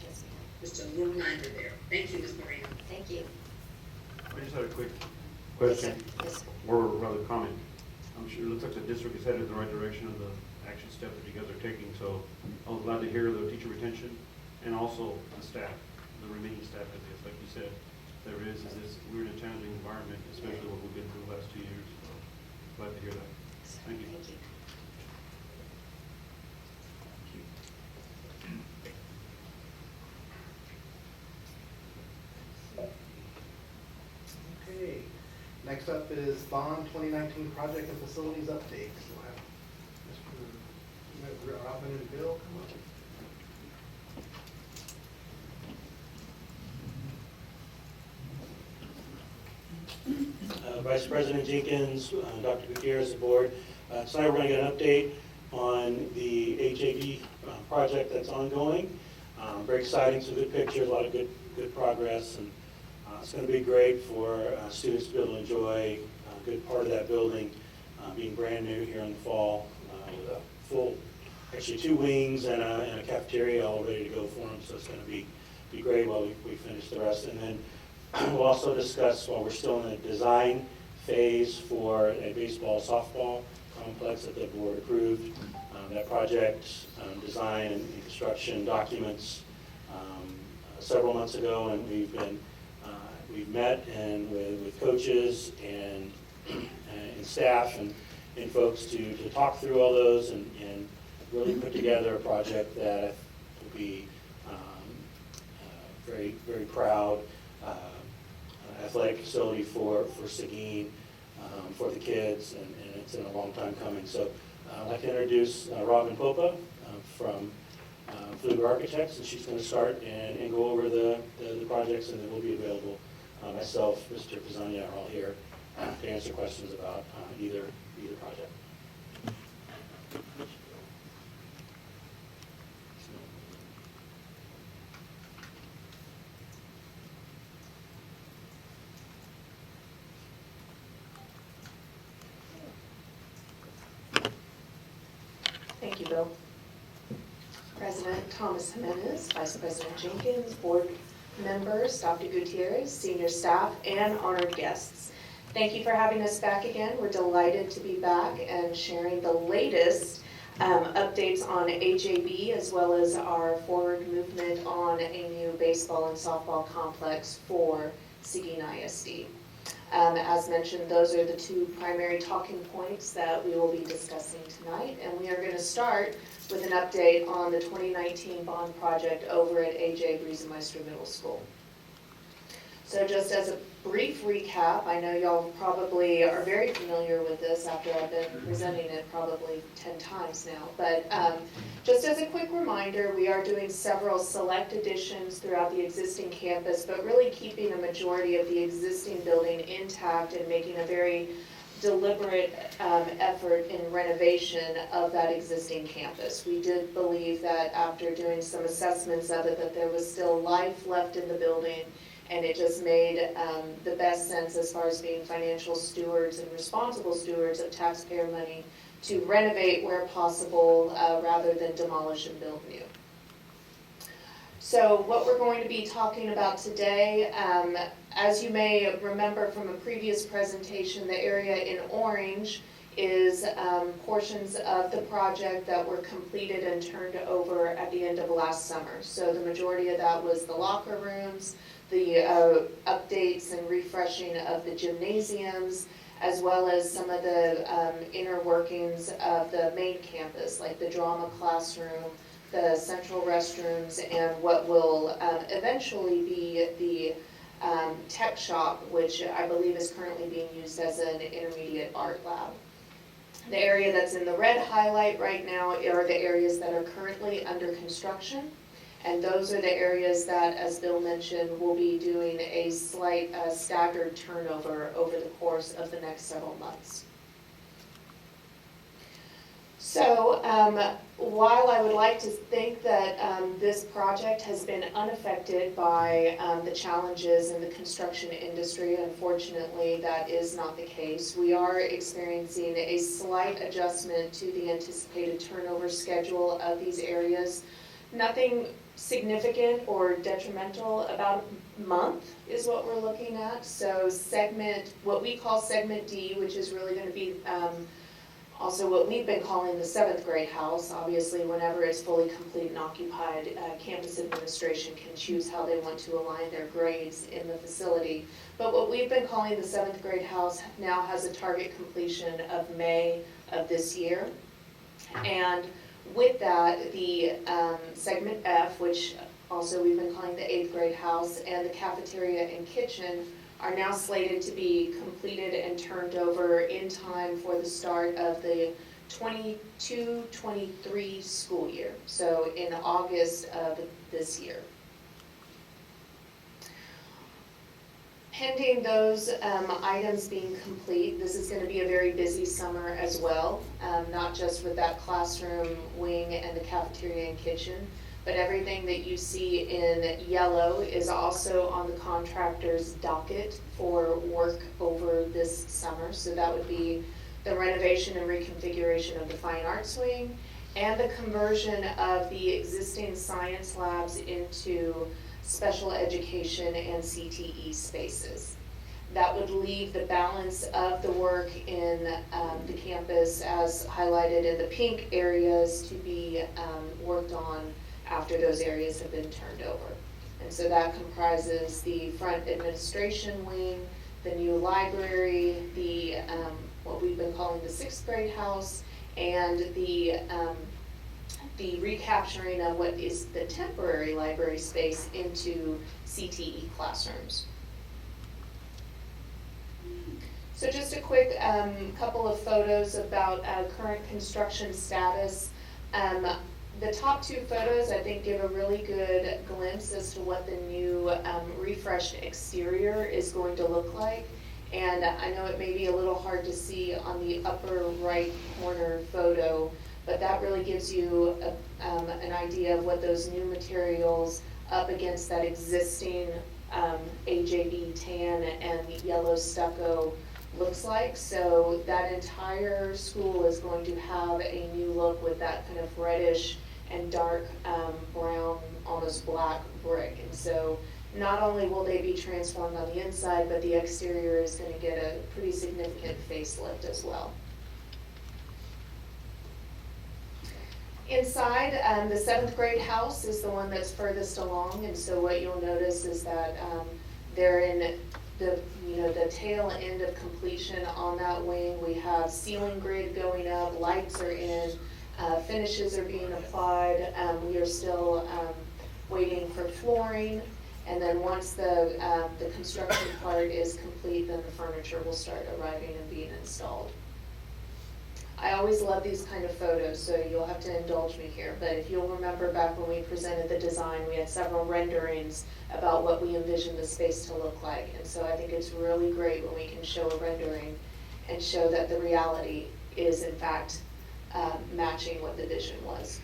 Yes, ma'am. Just a little reminder there. Thank you, Ms. Moreno. Thank you. I just had a quick Yes, sir. question, Yes, sir. or rather comment. I'm sure it looks like the district is headed in the right direction of the action step that you guys are taking, so I was glad to hear the teacher retention and also the staff, the remaining staff at this. Like you said, there is this, we're in a challenging environment, especially what we've been through the last 2 years. So glad to hear that. Thank you. Thank you. Okay, next up is Bond 2019 Project and Facilities Update. So we'll have Mr. Robin and Bill come up. Vice President Jenkins, Dr. Gutierrez, the board. Tonight we're going to get an update on the HAV project that's ongoing. Very exciting, some good pictures, a lot of good progress, and it's going to be great for students to be able to enjoy a good part of that building being brand new here in the fall with a full, actually 2 wings and a cafeteria all ready to go for them. So it's going to be great while we finish the rest. And then we'll also discuss, while we're still in the design phase for a baseball softball complex that the board approved, that project design and construction documents several months ago, and we've met and with coaches and staff and folks to talk through all those and really put together a project that will be very, very proud athletic facility for Seguin, for the kids, and it's been a long time coming. So I'd like to introduce Robin Popa from Fluger Architects, and she's going to start and go over the projects, and then we'll be available. Myself, Mr. Pizzania are all here to answer questions about either project. Thank you, Bill. President Thomas Jimenez, Vice President Jenkins, board members, Dr. Gutierrez, senior staff, and honored guests. Thank you for having us back again. We're delighted to be back and sharing the latest updates on HAB, as well as our forward movement on a new baseball and softball complex for Seguin ISD. As mentioned, those are the 2 primary talking points that we will be discussing tonight, and we are going to start with an update on the 2019 bond project over at AJ Briesemeister Middle School. So just as a brief recap, I know y'all probably are very familiar with this after I've been presenting it probably 10 times now, but just as a quick reminder, we are doing several select additions throughout the existing campus, but really keeping a majority of the existing building intact and making a very deliberate effort in renovation of that existing campus. We did believe that after doing some assessments of it, that there was still life left in the building, and it just made the best sense as far as being financial stewards and responsible stewards of taxpayer money to renovate where possible rather than demolish and build new. So what we're going to be talking about today, as you may remember from a previous presentation, the area in orange is portions of the project that were completed and turned over at the end of last summer. So the majority of that was the locker rooms, the updates and refreshing of the gymnasiums, as well as some of the inner workings of the main campus, like the drama classroom, the central restrooms, and what will eventually be the tech shop, which I believe is currently being used as an intermediate art lab. The area that's in the red highlight right now are the areas that are currently under construction, and those are the areas that, as Bill mentioned, will be doing a slight staggered turnover over the course of the next several months. So while I would like to think that this project has been unaffected by the challenges in the construction industry, unfortunately that is not the case. We are experiencing a slight adjustment to the anticipated turnover schedule of these areas. Nothing significant or detrimental, about a month is what we're looking at. So what we call segment D, which is really going to be Also, what we've been calling the 7th grade house. Obviously, whenever it's fully complete and occupied, campus administration can choose how they want to align their grades in the facility. But what we've been calling the 7th grade house now has a target completion of May of this year. And with that, the segment F, which also we've been calling the 8th grade house, and the cafeteria and kitchen are now slated to be completed and turned over in time for the start of the 22-23 school year, so in August of this year. Pending those items being complete, this is going to be a very busy summer as well, not just with that classroom wing and the cafeteria and kitchen, but everything that you see in yellow is also on the contractor's docket for work over this summer. So that would be the renovation and reconfiguration of the fine arts wing and the conversion of the existing science labs into special education and CTE spaces. That would leave the balance of the work in the campus, as highlighted in the pink areas, to be worked on after those areas have been turned over. And so that comprises the front administration wing, the new library, the what we've been calling the 6th grade house, and the recapturing of what is the temporary library space into CTE classrooms. So just a quick couple of photos about current construction status. The top 2 photos, I think, give a really good glimpse as to what the new refreshed exterior is going to look like. And I know it may be a little hard to see on the upper right corner photo, but that really gives you an idea of what those new materials up against that existing AJB tan and yellow stucco looks like. So that entire school is going to have a new look with that kind of reddish and dark brown, almost black brick. And so not only will they be transformed on the inside, but the exterior is going to get a pretty significant facelift as well. Inside, the 7th grade house is the one that's furthest along, and so what you'll notice is that they're in the tail end of completion on that wing. We have ceiling grid going up, lights are in, finishes are being applied. We are still waiting for flooring, and then once the construction part is complete, then the furniture will start arriving and being installed. I always love these kind of photos, so you'll have to indulge me here, but if you'll remember back when we presented the design, we had several renderings about what we envisioned the space to look like, and so I think it's really great when we can show a rendering and show that the reality is in fact matching what the vision was.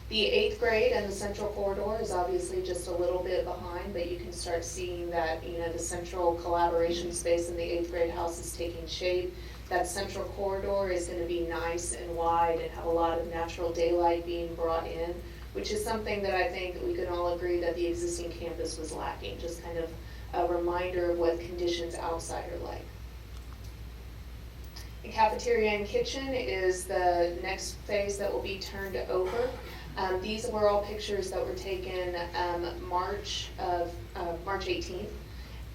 The 8th grade and the central corridor is obviously just a little bit behind, but you can start seeing that, the central collaboration space in the 8th grade house is taking shape. That central corridor is going to be nice and wide and have a lot of natural daylight being brought in, which is something that I think we can all agree that the existing campus was lacking, just kind of a reminder of what conditions outside are like. The cafeteria and kitchen is the next phase that will be turned over. These were all pictures that were taken March 18th,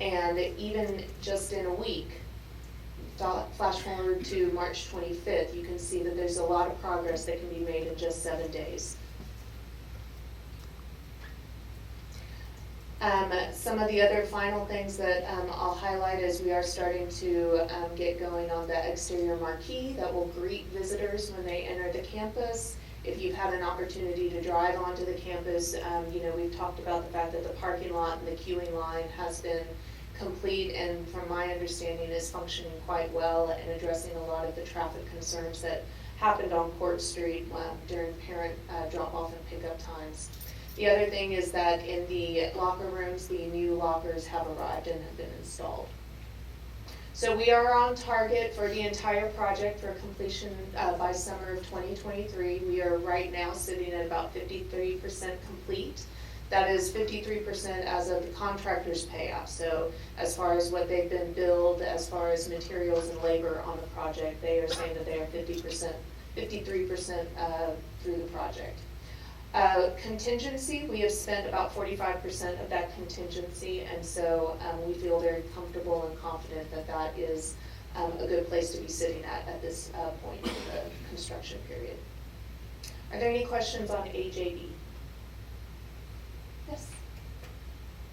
and even just in a week, flash forward to March 25th, you can see that there's a lot of progress that can be made in just 7 days. Some of the other final things that I'll highlight is we are starting to get going on the exterior marquee that will greet visitors when they enter the campus. If you've had an opportunity to drive onto the campus, we've talked about the fact that the parking lot and the queuing line has been complete, and from my understanding is functioning quite well and addressing a lot of the traffic concerns that happened on Court Street during parent drop-off and pickup times. The other thing is that in the locker rooms, the new lockers have arrived and have been installed. So we are on target for the entire project for completion by summer of 2023. We are right now sitting at about 53% complete. That is 53% as of the contractor's payoff. So as far as what they've been billed, as far as materials and labor on the project, they are saying that they are 53% through the project. Contingency, we have spent about 45% of that contingency, and so we feel very comfortable and confident that that is a good place to be sitting at this point in the construction period. Are there any questions on AJB? Yes?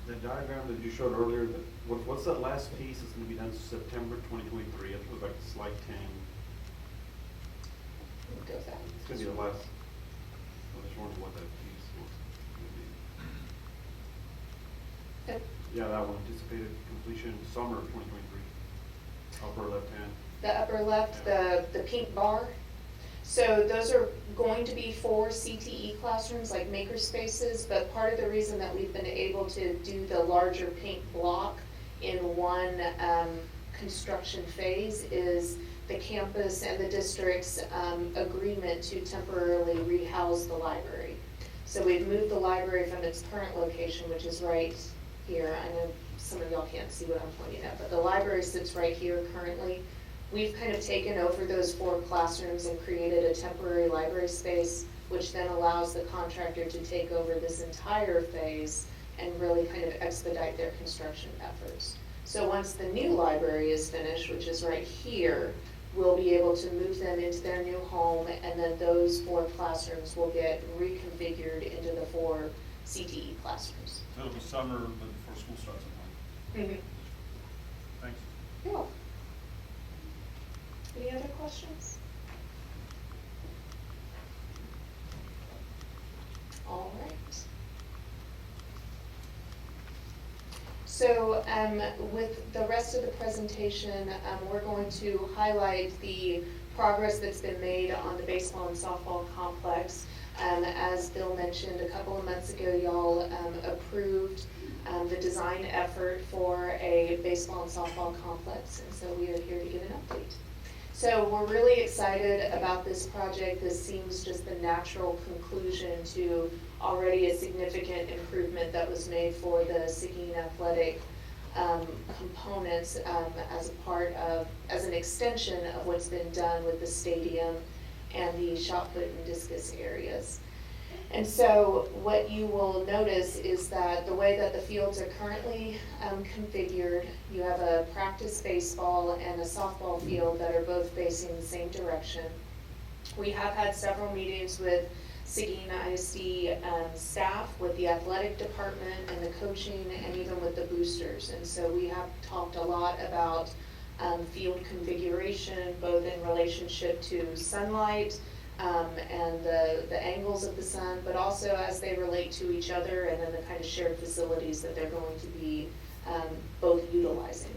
The diagram that you showed earlier, what's that last piece that's gonna be done September 2023? It was like slide 10. Go with that. It's gonna be the last, I just wondered what that piece was gonna be. Yep. Yeah, that one, anticipated completion summer of 2023, upper left hand. The upper left, the pink bar. So those are going to be 4 CTE classrooms, like maker spaces, but part of the reason that we've been able to do the larger pink block in one construction phase is the campus and the district's agreement to temporarily rehouse the library. So we've moved the library from its current location, which is right here. I know some of y'all can't see what I'm pointing at, but the library sits right here currently. We've kind of taken over those 4 classrooms and created a temporary library space, which then allows the contractor to take over this entire phase and really kind of expedite their construction efforts. So once the new library is finished, which is right here, we'll be able to move them into their new home, and then those 4 classrooms will get reconfigured into the 4 CTE classrooms. So it'll be summer, but before school starts in May. Thanks. You're welcome. Any other questions? All right. So with the rest of the presentation, we're going to highlight the progress that's been made on the baseball and softball complex. As Bill mentioned, a couple of months ago, y'all approved the design effort for a baseball and softball complex, and so we are here to give an update. So we're really excited about this project. This seems just the natural conclusion to already a significant improvement that was made for the Seguin athletic components as an extension of what's been done with the stadium and the shot put and discus areas. And so what you will notice is that the way that the fields are currently configured, you have a practice baseball and a softball field that are both facing the same direction. We have had several meetings with Seguin ISD staff, with the athletic department and the coaching, and even with the boosters. And so we have talked a lot about field configuration, both in relationship to sunlight, and the angles of the sun, but also as they relate to each other, and then the kind of shared facilities that they're going to be both utilizing.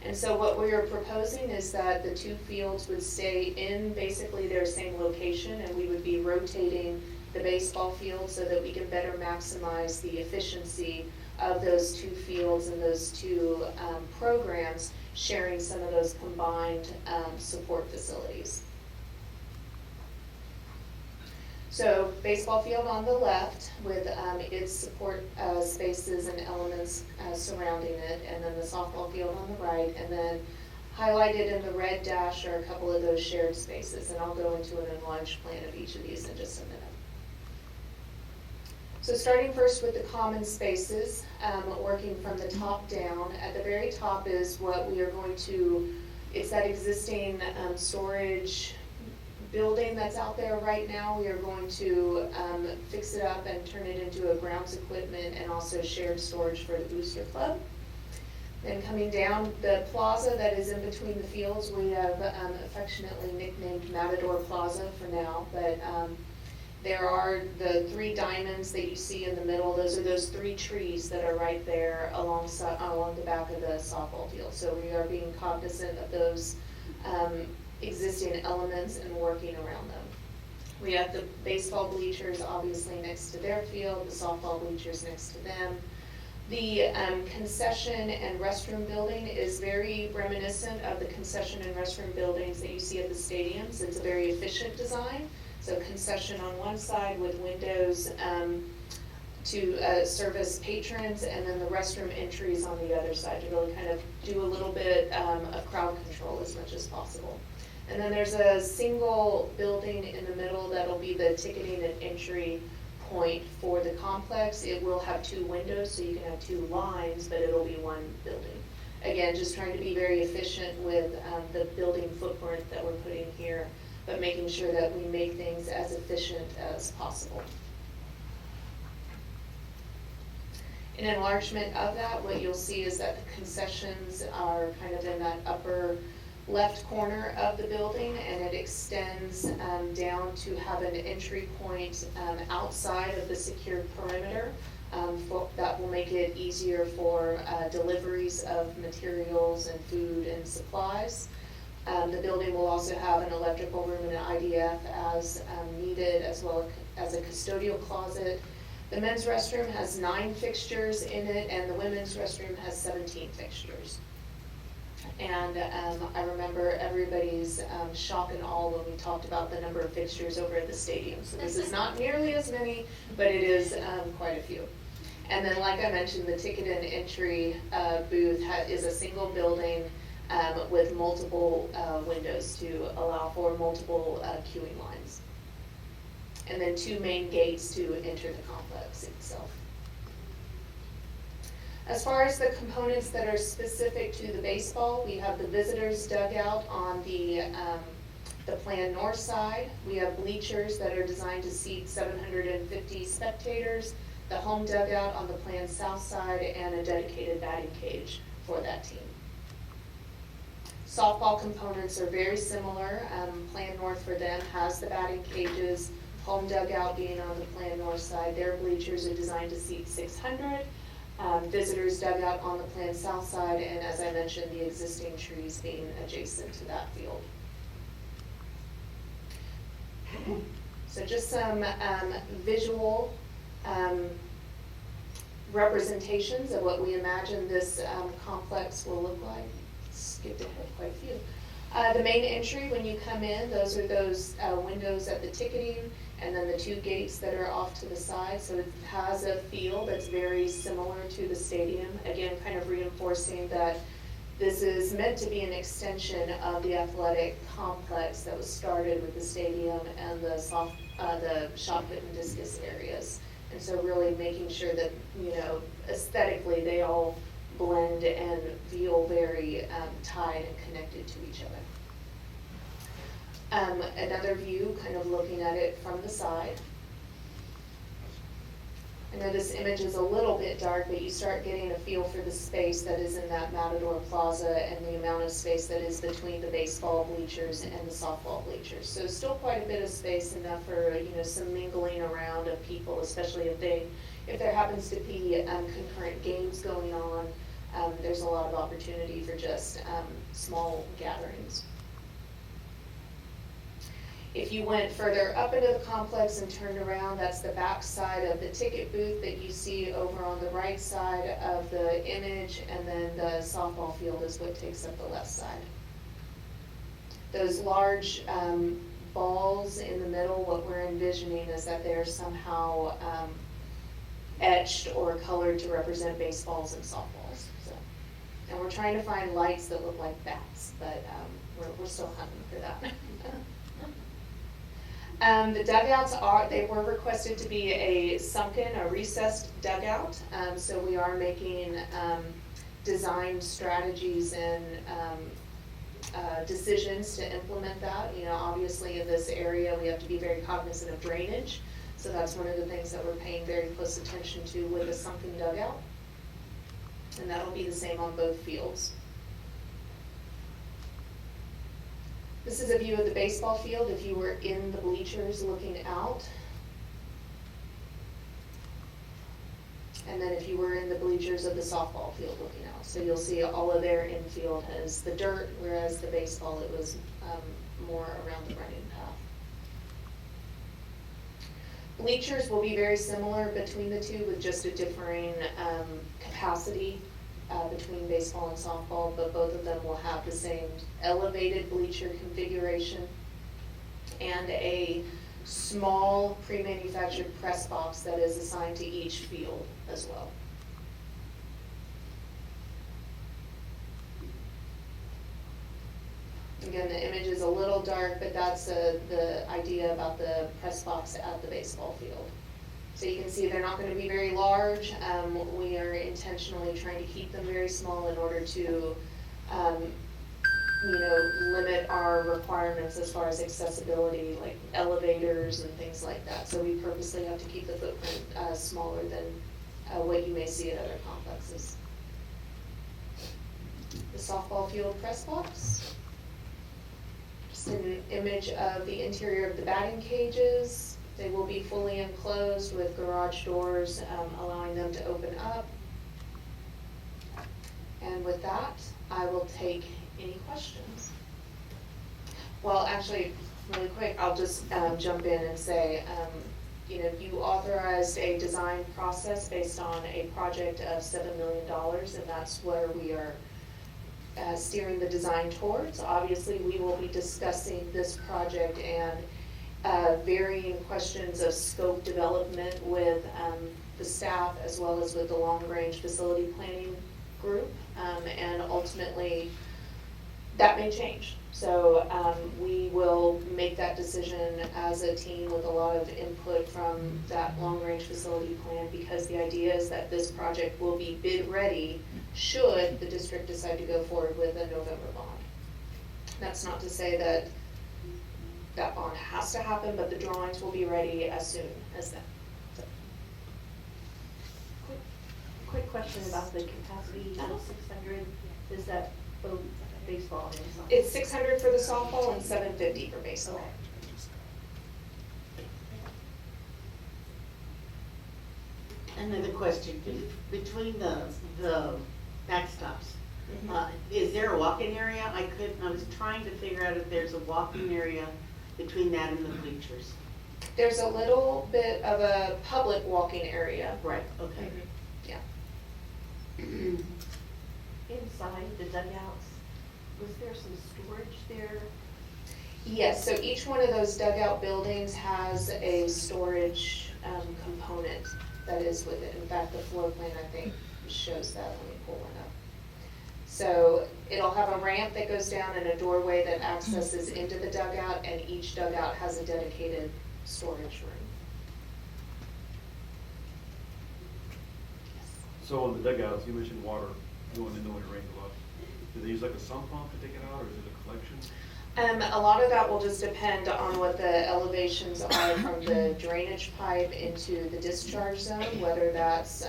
And so what we are proposing is that the 2 fields would stay in basically their same location, and we would be rotating the baseball field so that we can better maximize the efficiency of those 2 fields and those 2 programs, sharing some of those combined support facilities. So baseball field on the left with its support spaces and elements surrounding it, and then the softball field on the right, and then highlighted in the red dash are a couple of those shared spaces, and I'll go into an enlarged plan of each of these in just a minute. So starting first with the common spaces, working from the top down, at the very top is what we are going to, it's that existing storage building that's out there right now. We are going to fix it up and turn it into a grounds equipment and also shared storage for the booster club. Then coming down the plaza that is in between the fields, we have affectionately nicknamed Matador Plaza for now, but there are the 3 diamonds that you see in the middle. Those are those 3 trees that are right there along the back of the softball field. So we are being cognizant of those existing elements and working around them. We have the baseball bleachers obviously next to their field, the softball bleachers next to them. The concession and restroom building is very reminiscent of the concession and restroom buildings that you see at the stadiums. It's a very efficient design. So concession on one side with windows to service patrons, and then the restroom entries on the other side to really kind of do a little bit of crowd control as much as possible. And then there's a single building in the middle that'll be the ticketing and entry point for the complex. It will have 2 windows, so you can have 2 lines, but it'll be one building. Again, just trying to be very efficient with the building footprint that we're putting here, but making sure that we make things as efficient as possible. An enlargement of that, what you'll see is that the concessions are kind of in that upper left corner of the building, and it extends down to have an entry point outside of the secured perimeter. That will make it easier for deliveries of materials and food and supplies. The building will also have an electrical room and an IDF as needed, as well as a custodial closet. The men's restroom has 9 fixtures in it, and the women's restroom has 17 fixtures. And I remember everybody's shock and awe when we talked about the number of fixtures over at the stadium. So this is not nearly as many, but it is quite a few. And then, like I mentioned, the ticket and entry booth is a single building with multiple windows to allow for multiple queuing lines. And then 2 main gates to enter the complex itself. As far as the components that are specific to the baseball, we have the visitors dugout on the planned north side. We have bleachers that are designed to seat 750 spectators, the home dugout on the planned south side, and a dedicated batting cage for that team. Softball components are very similar. Planned north for them has the batting cages, home dugout being on the planned north side. Their bleachers are designed to seat 600. Visitors dugout on the planned south side, and as I mentioned, the existing trees being adjacent to that field. So just some visual representations of what we imagine this complex will look like. Skipped ahead quite a few. The main entry, when you come in, those are those windows at the ticketing, and then the 2 gates that are off to the side. So it has a feel that's very similar to the stadium. Again, kind of reinforcing that this is meant to be an extension of the athletic complex that was started with the stadium and the shot put and discus areas. And so really making sure that, aesthetically they all blend and feel very tied and connected to each other. Another view, kind of looking at it from the side. I know this image is a little bit dark, but you start getting a feel for the space that is in that Matador Plaza and the amount of space that is between the baseball bleachers and the softball bleachers. So still quite a bit of space, enough for some mingling around of people, especially if there happens to be concurrent games going on. There's a lot of opportunity for just small gatherings. If you went further up into the complex and turned around, that's the back side of the ticket booth that you see over on the right side of the image, and then the softball field is what takes up the left side. Those large balls in the middle, what we're envisioning is that they're somehow etched or colored to represent baseballs and softballs. And we're trying to find lights that look like bats, but we're still hunting for that. The dugouts were requested to be a recessed dugout. So we are making design strategies and decisions to implement that. Obviously in this area we have to be very cognizant of drainage. So that's one of the things that we're paying very close attention to with a sunken dugout. And that'll be the same on both fields. This is a view of the baseball field if you were in the bleachers looking out. And then if you were in the bleachers of the softball field looking out. So you'll see all of their infield has the dirt, whereas the baseball, it was more around the running path. Bleachers will be very similar between the two with just a differing capacity between baseball and softball, but both of them will have the same elevated bleacher configuration and a small pre-manufactured press box that is assigned to each field as well. Again, the image is a little dark, but that's the idea about the press box at the baseball field. So you can see they're not going to be very large. We are intentionally trying to keep them very small in order to, limit our requirements as far as accessibility, like elevators and things like that. So we purposely have to keep the footprint smaller than what you may see at other complexes. The softball field press box. Just an image of the interior of the batting cages. They will be fully enclosed with garage doors, allowing them to open up. And with that, I will take any questions. Well, actually, really quick, I'll just jump in and say, you authorized a design process based on a project of $7 million, and that's where we are steering the design towards. Obviously, we will be discussing this project and varying questions of scope development with the staff as well as with the long-range facility planning group, and ultimately that may change. So we will make that decision as a team with a lot of input from that long-range facility plan, because the idea is that this project will be bid ready should the district decide to go forward with a November bond. That's not to say that that bond has to happen, but the drawings will be ready as soon as that. Quick question about the capacity of 600. Is that both baseball and softball? It's 600 for the softball and 750 for baseball. Another question, between the backstops, is there a walking area? I was trying to figure out if there's a walking area between that and the bleachers. There's a little bit of a public walking area. Right, okay. Yeah. Inside the dugouts, was there some storage there? Yes, so each one of those dugout buildings has a storage component that is with it. In fact, the floor plan, I think, shows that. Let me pull one up. So it'll have a ramp that goes down and a doorway that accesses into the dugout, and each dugout has a dedicated storage room. So in the dugouts, you mentioned water going into when it rains a lot. Do they use like a sump pump to take it out, or is it a collection? A lot of that will just depend on what the elevations are from the drainage pipe into the discharge zone, whether that's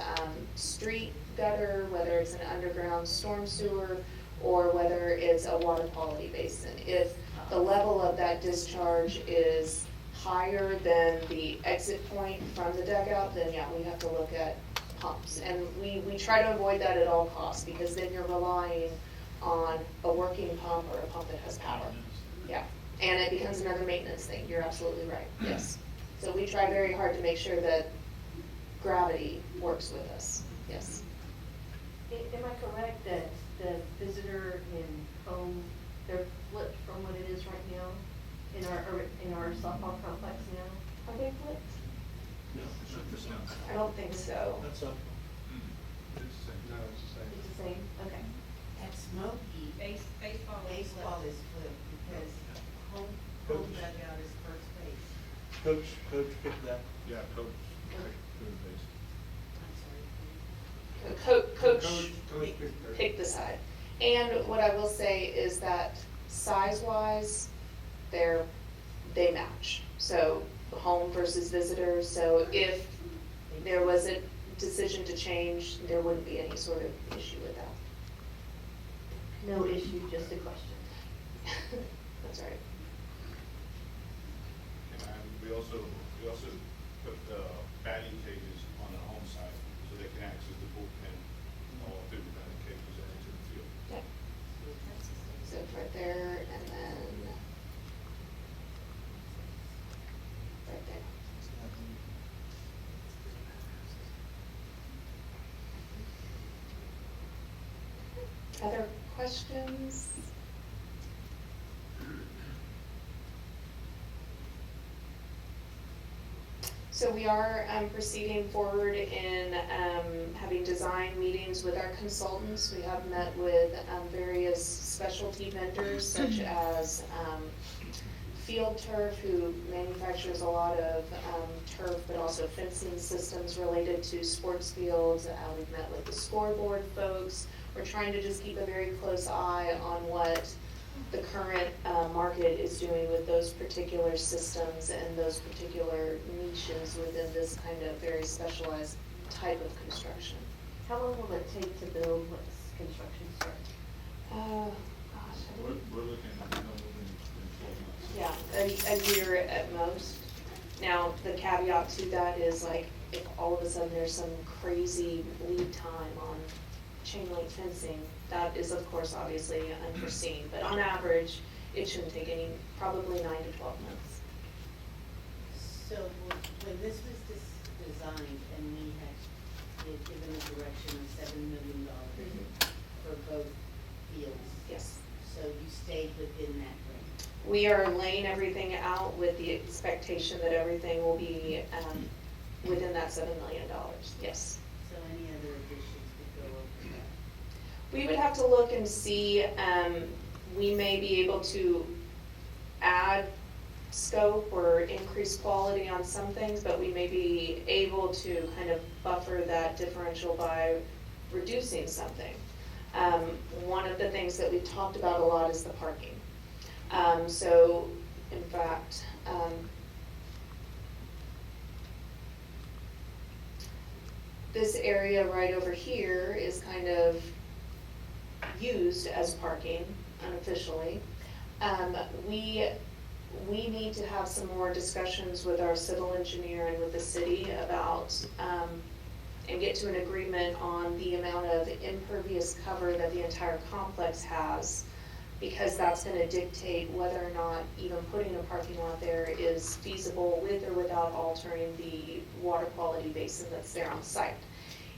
street gutter, whether it's an underground storm sewer, or whether it's a water quality basin. If the level of that discharge is higher than the exit point from the dugout, then yeah, we have to look at pumps. And we try to avoid that at all costs, because then you're relying on a working pump or a pump that has power. Yeah, and it becomes another maintenance thing. You're absolutely right, yes. So we try very hard to make sure that gravity works with us, yes. Am I correct that the visitor and home, they're flipped from what it is right now in our softball complex now? Are they flipped? No, just now. I don't think so. That's up. No, it's the same. It's the same, okay. At Smoky, Baseball is flipped because home dugout is first base. Coach picked that. Yeah, coach. Coach picked the side. And what I will say is that size-wise, they match. So home versus visitors. So if there was a decision to change, there wouldn't be any sort of issue with that. No issue, just a question. That's right. And we also put the batting cages on the home side so they can access the bullpen all through the batting cages and into the field. Yeah. So it's right there, and then right there. Other questions? So we are proceeding forward in having design meetings with our consultants. We have met with various specialty vendors such as Field Turf, who manufactures a lot of turf, but also fencing systems related to sports fields. We've met with the scoreboard folks. We're trying to just keep a very close eye on what the current market is doing with those particular systems and those particular niches within this kind of very specialized type of construction. How long will it take to build once construction starts? Gosh, We're looking at, within 12 months. yeah, a year at most. Now, the caveat to that is like, if all of a sudden there's some crazy lead time on chain link fencing, that is of course obviously unforeseen, but on average, it shouldn't take probably 9 to 12 months. So when this was designed and we had given a direction of $7 million for both fields. Yes. So you stayed within that range. We are laying everything out with the expectation that everything will be within that $7 million, yes. So any other additions would go over that? We would have to look and see, we may be able to add scope or increase quality on some things, but we may be able to kind of buffer that differential by reducing something. One of the things that we've talked about a lot is the parking. So, in fact, this area right over here is kind of used as parking unofficially. We need to have some more discussions with our civil engineer and with the city about, and get to an agreement on the amount of impervious cover that the entire complex has, because that's gonna dictate whether or not even putting a parking lot there is feasible with or without altering the water quality basin that's there on site.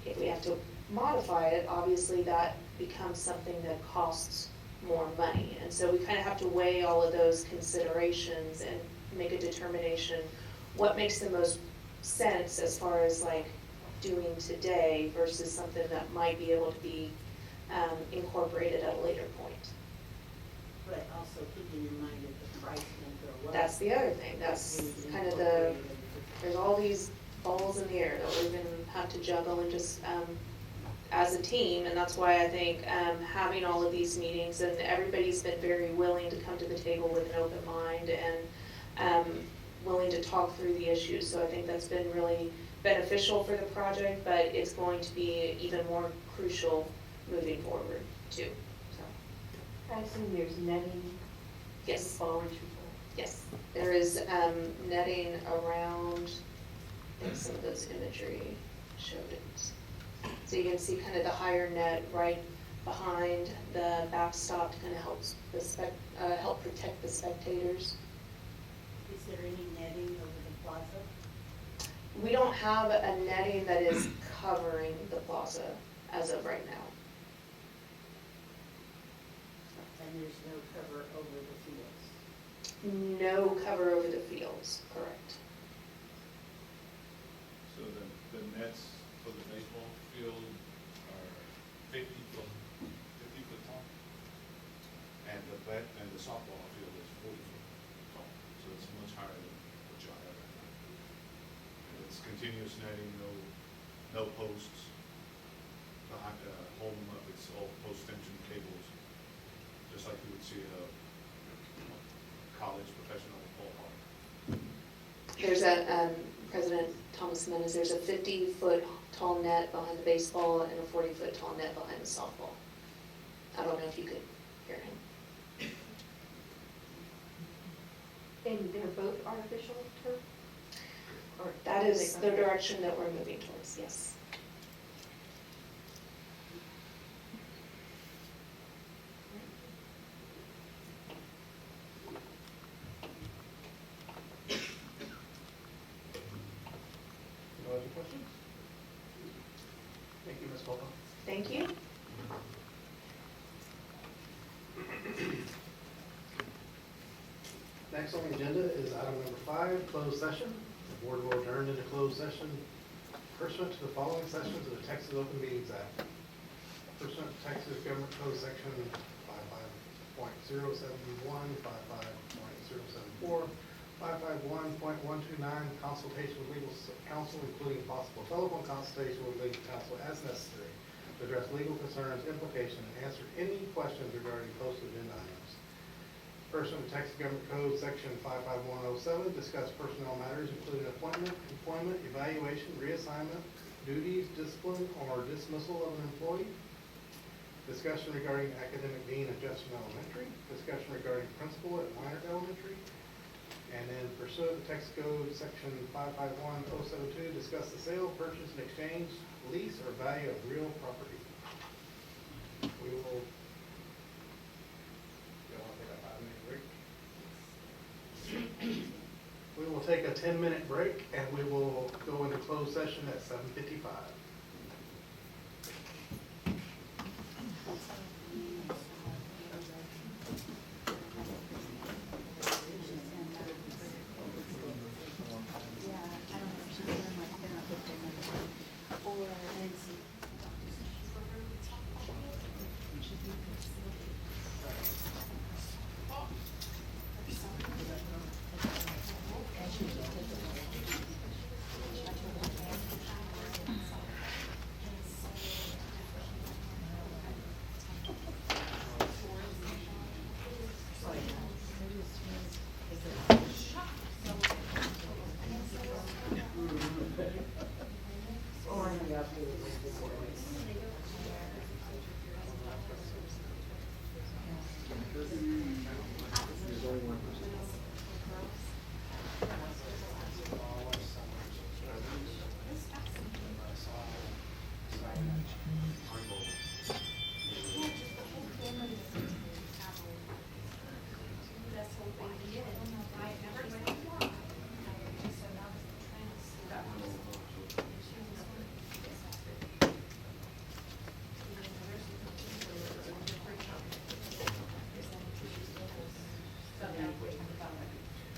If we have to modify it, obviously that becomes something that costs more money. And so we kind of have to weigh all of those considerations and make a determination what makes the most sense as far as like doing today versus something that might be able to be incorporated at a later point. But also keeping in mind that the price won't go up. That's the other thing. That's kind of there's all these balls in the air that we're gonna have to juggle and just as a team, and that's why I think having all of these meetings, and everybody's been very willing to come to the table with an open mind and willing to talk through the issues. So I think that's been really beneficial for the project, but it's going to be even more crucial moving forward too. So. I assume there's netting. Yes. Fall retrieval. Yes, there is netting around, I think some of those imagery showed it. So you can see kind of the higher net right behind the backstop to kind of help protect the spectators. Is there any netting over the plaza? We don't have a netting that is covering the plaza as of right now. And there's no cover over the fields? No cover over the fields, correct. So the nets for the baseball field are 50 foot tall, and the softball field is 40 foot tall, so it's much higher than what y'all have right now. And it's continuous netting, no posts behind hold them up. It's all post tension cables, just like you would see at a college professional ballpark. There's a, President Thomas Jimenez, there's a 50-foot tall net behind the baseball and a 40-foot tall net behind the softball. I don't know if you could hear him. And they're both artificial turf? Or That is the direction that we're moving towards, yes. No other questions? Thank you, Ms. Volko. Thank you. Next on the agenda is item number 5, closed session. The board will adjourn into closed session pursuant to the following sections of the Texas Open Meetings Act. Pursuant to Texas Government Code Section 55.071, 55.074, 551.129, consultation with legal counsel, including possible telephone consultation with legal counsel as necessary to address legal concerns, implications, and answer any questions regarding posted agenda items. Pursuant to Texas Government Code Section 55107, discuss personnel matters including appointment, employment, evaluation, reassignment, duties, discipline, or dismissal of an employee. Discussion regarding academic dean at Jefferson Elementary. Discussion regarding principal at Minor Elementary. And then pursuant to Texas Code Section 551072, discuss the sale, purchase, and exchange, lease, or value of real property. We will. You want to take a 5-minute break? We will take a 10-minute break, and we will go into closed session at 7:55.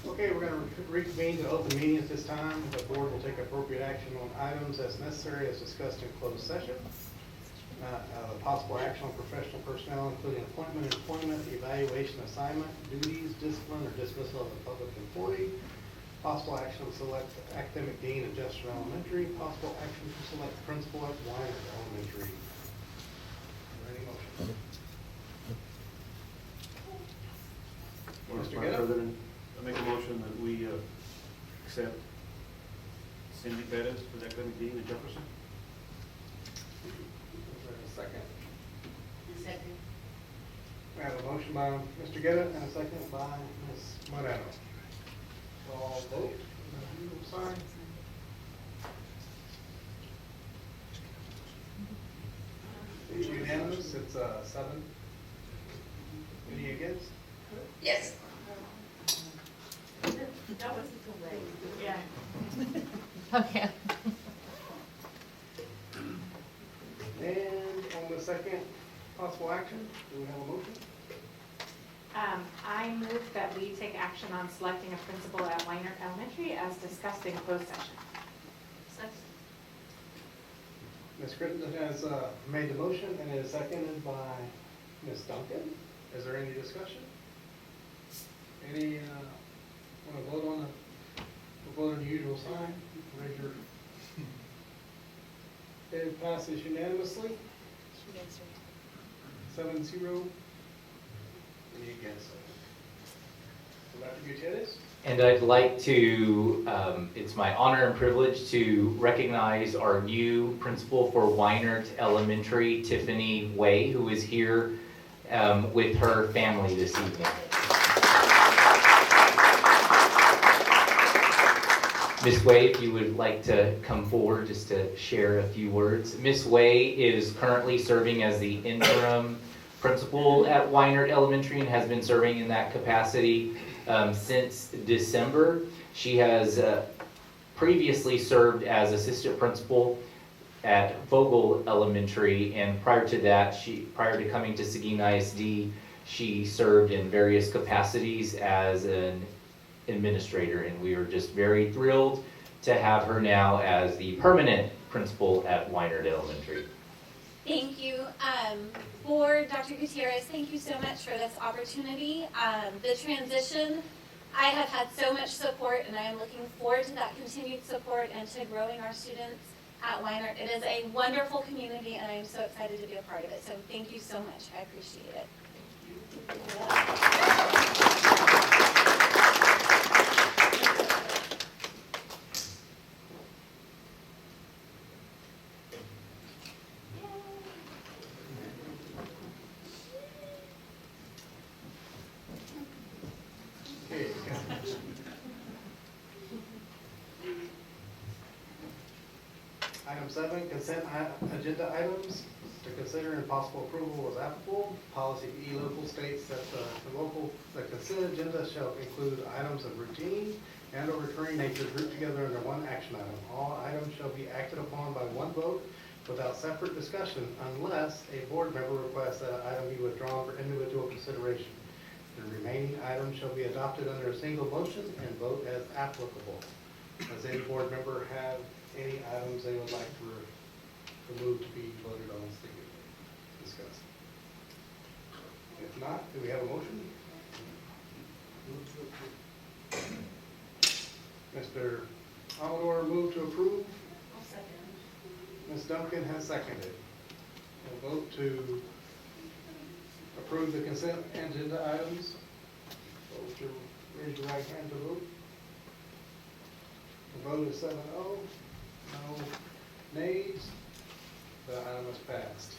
Okay, we're going to reconvene to open meeting at this time. The board will take appropriate action on items as necessary as discussed in closed session. Possible action on professional personnel, including appointment, employment, evaluation, assignment, duties, discipline, or dismissal of a public employee. Possible action to select academic dean at Jefferson Elementary. Possible action to select principal at Weiner Elementary. Any motion? Mr. President, I make a motion that we accept Cindy Perez for the academic dean at Jefferson. Is there a second? Second. We have a motion by Mr. Guerra and a second by Ms. Moreno. All vote. You sign. It's unanimous. It's 7. Any against? Yes. That was the delay. Yeah. Okay. And on the second possible action, do we have a motion? I move that we take action on selecting a principal at Weiner Elementary as discussed in closed session. Ms. Crittenden has made the motion and it is seconded by Ms. Duncan. Is there any discussion? Any, want to vote on the usual sign? Raise your. It passes unanimously. 7-0. Any against? So Dr. Gutierrez? And I'd like to, it's my honor and privilege to recognize our new principal for Weinert Elementary, Tiffany Way, who is here with her family this evening. Ms. Way, if you would like to come forward just to share a few words. Ms. Way is currently serving as the interim principal at Weinert Elementary and has been serving in that capacity since December. She has previously served as assistant principal at Vogel Elementary, and prior to that, prior to coming to Seguin ISD, she served in various capacities as an administrator, and we are just very thrilled to have her now as the permanent principal at Weinert Elementary. Thank you. Board, Dr. Gutierrez, thank you so much for this opportunity. The transition, I have had so much support, and I am looking forward to that continued support and to growing our students at Weinert. It is a wonderful community, and I am so excited to be a part of it. So thank you so much. I appreciate it. Item 7, consent agenda items. To consider and possible approval as applicable. Policy E local states that the consent agenda shall include items of routine and or recurring nature grouped together under one action item. All items shall be acted upon by one vote without separate discussion unless a board member requests that an item be withdrawn for individual consideration. The remaining items shall be adopted under a single motion and vote as applicable. Does any board member have any items they would like to remove to be voted on, discussed? If not, do we have a motion? Mr. Amador moved to approve. I'll second. Ms. Duncan has seconded. We'll vote to approve the consent agenda items. Vote to raise your right hand to vote. The vote is 7-0. No nays. The item is passed.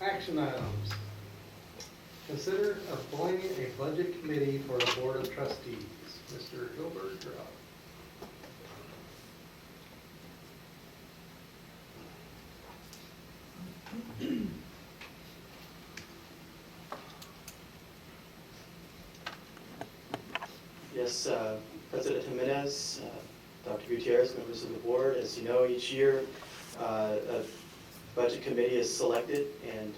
Action items. Consider appointing a budget committee for the Board of Trustees. Mr. Gilbert, you're up. Yes, President Jimenez, Dr. Gutierrez, members of the board, as you know, each year a budget committee is selected, and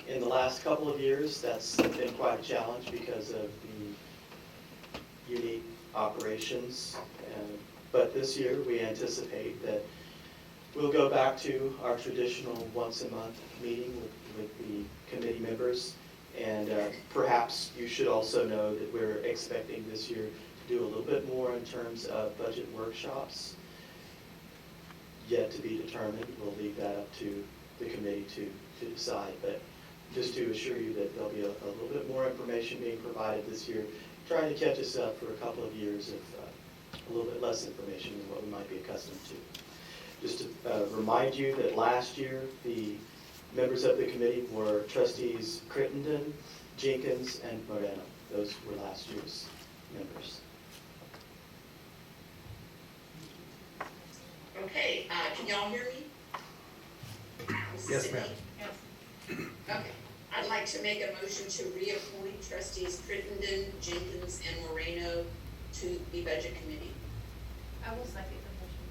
in the last couple of years that's been quite a challenge because of the unique operations. But this year we anticipate that we'll go back to our traditional once-a-month meeting with the committee members. And perhaps you should also know that we're expecting this year to do a little bit more in terms of budget workshops. Yet to be determined. We'll leave that up to the committee to decide. But just to assure you that there'll be a little bit more information being provided this year, trying to catch us up for a couple of years of a little bit less information than what we might be accustomed to. Just to remind you that last year the members of the committee were Trustees Crittenden, Jenkins, and Moreno. Those were last year's members. Okay, can y'all hear me? Yes, ma'am. Okay, I'd like to make a motion to reappoint Trustees Crittenden, Jenkins, and Moreno to the Budget Committee. I will second the motion.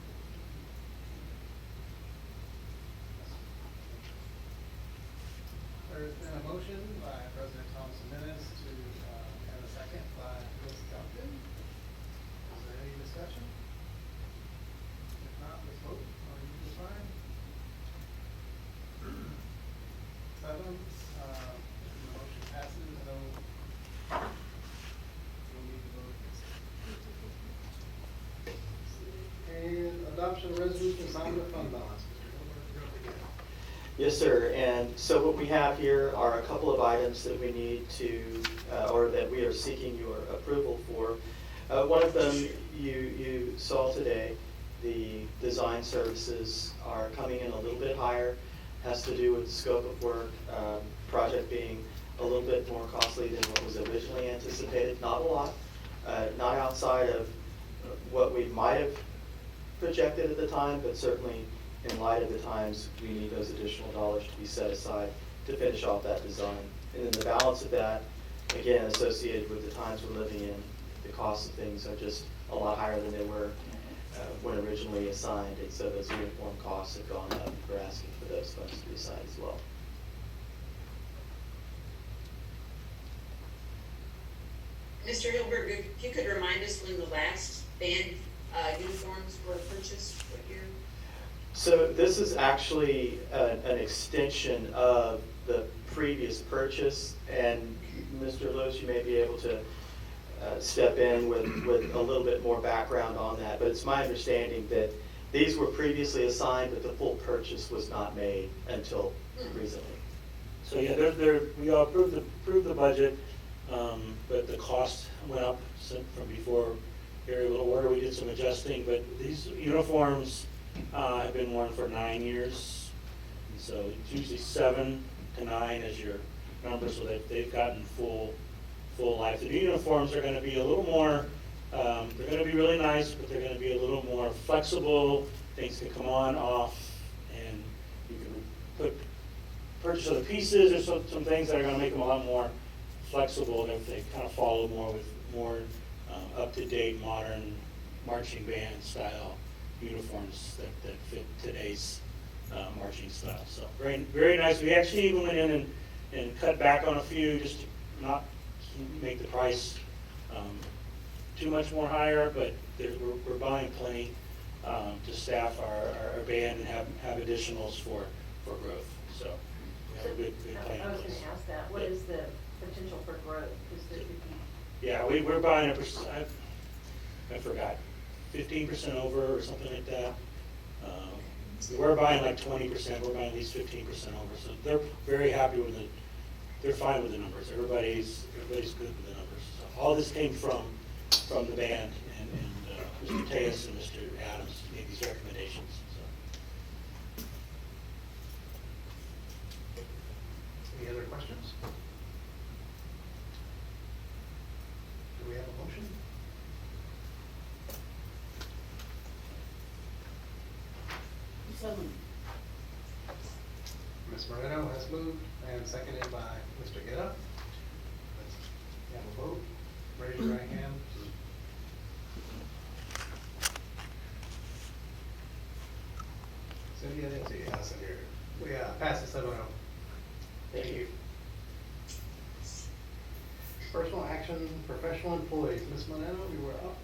There's been a motion by President Thomas Jimenez to have a second by Ms. Duncan. Is there any discussion? If not, let's vote. Are you just fine? 7, the motion passes. No need to vote against it. And adoption of resolution assignment of fund balance. Mr. Gilbert, you're up again. Yes, sir. And so what we have here are a couple of items that we need to, or that we are seeking your approval for. One of them you saw today. The design services are coming in a little bit higher. Has to do with the scope of work, project being a little bit more costly than what was originally anticipated. Not a lot, not outside of what we might have projected at the time, but certainly in light of the times, we need those additional dollars to be set aside to finish off that design. And then the balance of that, again, associated with the times we're living in, the costs of things are just a lot higher than they were when originally assigned. And so those uniform costs have gone up. We're asking for those funds to be assigned as well. Mr. Hilberg, if you could remind us when the last band uniforms were purchased, what year? So this is actually an extension of the previous purchase, and Mr. Lewis, you may be able to step in with a little bit more background on that, but it's my understanding that these were previously assigned, but the full purchase was not made until recently. So yeah, we all approved the budget, but the cost went up from before very little order. We did some adjusting, but these uniforms have been worn for 9 years. And so it's usually 7 to 9 as your number, so that they've gotten full life. The new uniforms are going to be a little more, they're going to be really nice, but they're going to be a little more flexible. Things can come on, off, and you can purchase other pieces or some things that are going to make them a lot more flexible. They kind of follow more with more up-to-date, modern marching band style uniforms that fit today's marching style. So very, very nice. We actually even went in and cut back on a few just to not make the price too much more higher, but we're buying plenty to staff our band and have additionals for growth. So we have a good plan. I was going to ask that. What is the potential for growth? Yeah, we're buying I forgot, 15% over or something like that. We're buying like 20%. We're buying at least 15% over. So they're very happy with it. They're fine with the numbers. Everybody's good with the numbers. So all this came from the band and Mr. Tejas and Mr. Adams made these recommendations. So. Any other questions? Do we have a motion? Ms. Moreno has moved and seconded by Mr. Guerra. Let's have a vote. Raise your right hand. Cindy, I didn't see you. Yes, I hear it. We pass it 7-0. Thank you. Personal action, professional employees. Ms. Moreno, you were up.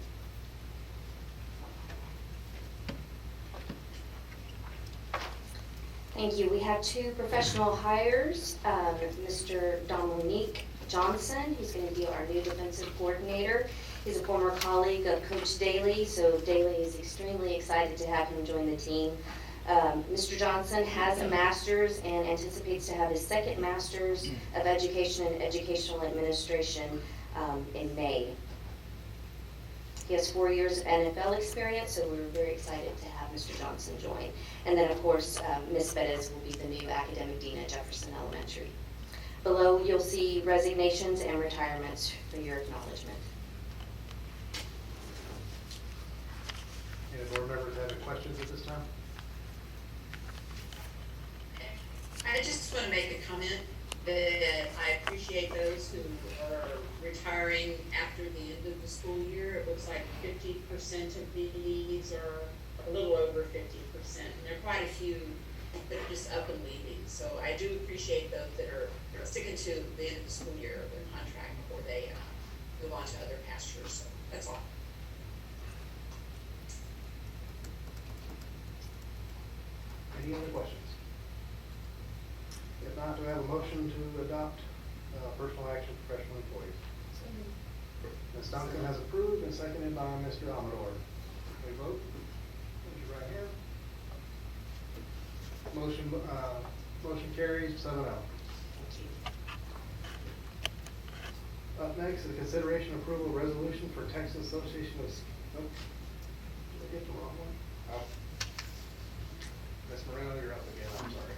Thank you. We have 2 professional hires. Mr. Dominique Johnson, who's going to be our new defensive coordinator. He's a former colleague of Coach Daly, so Daly is extremely excited to have him join the team. Mr. Johnson has a master's and anticipates to have his second master's of education and educational administration in May. He has 4 years of NFL experience, so we're very excited to have Mr. Johnson join. And then, of course, Ms. Bettis will be the new academic dean at Jefferson Elementary. Below, you'll see resignations and retirements for your acknowledgement. Any board members have any questions at this time? I just want to make a comment that I appreciate those who are retiring after the end of the school year. It looks like 50% of these are a little over 50%. And there are quite a few that are just up and leaving. So I do appreciate those that are sticking to the end of the school year of their contract before they move on to other pastures. So that's all. Any other questions? If not, do I have a motion to adopt personal action professional employees? Ms. Duncan has approved and seconded by Mr. Amador. We vote. Raise your right hand. Motion carries 7-0. Up next is consideration approval resolution for Texas Association of, nope, did I get the wrong one? Oh. Ms. Moreno, you're up again, I'm sorry.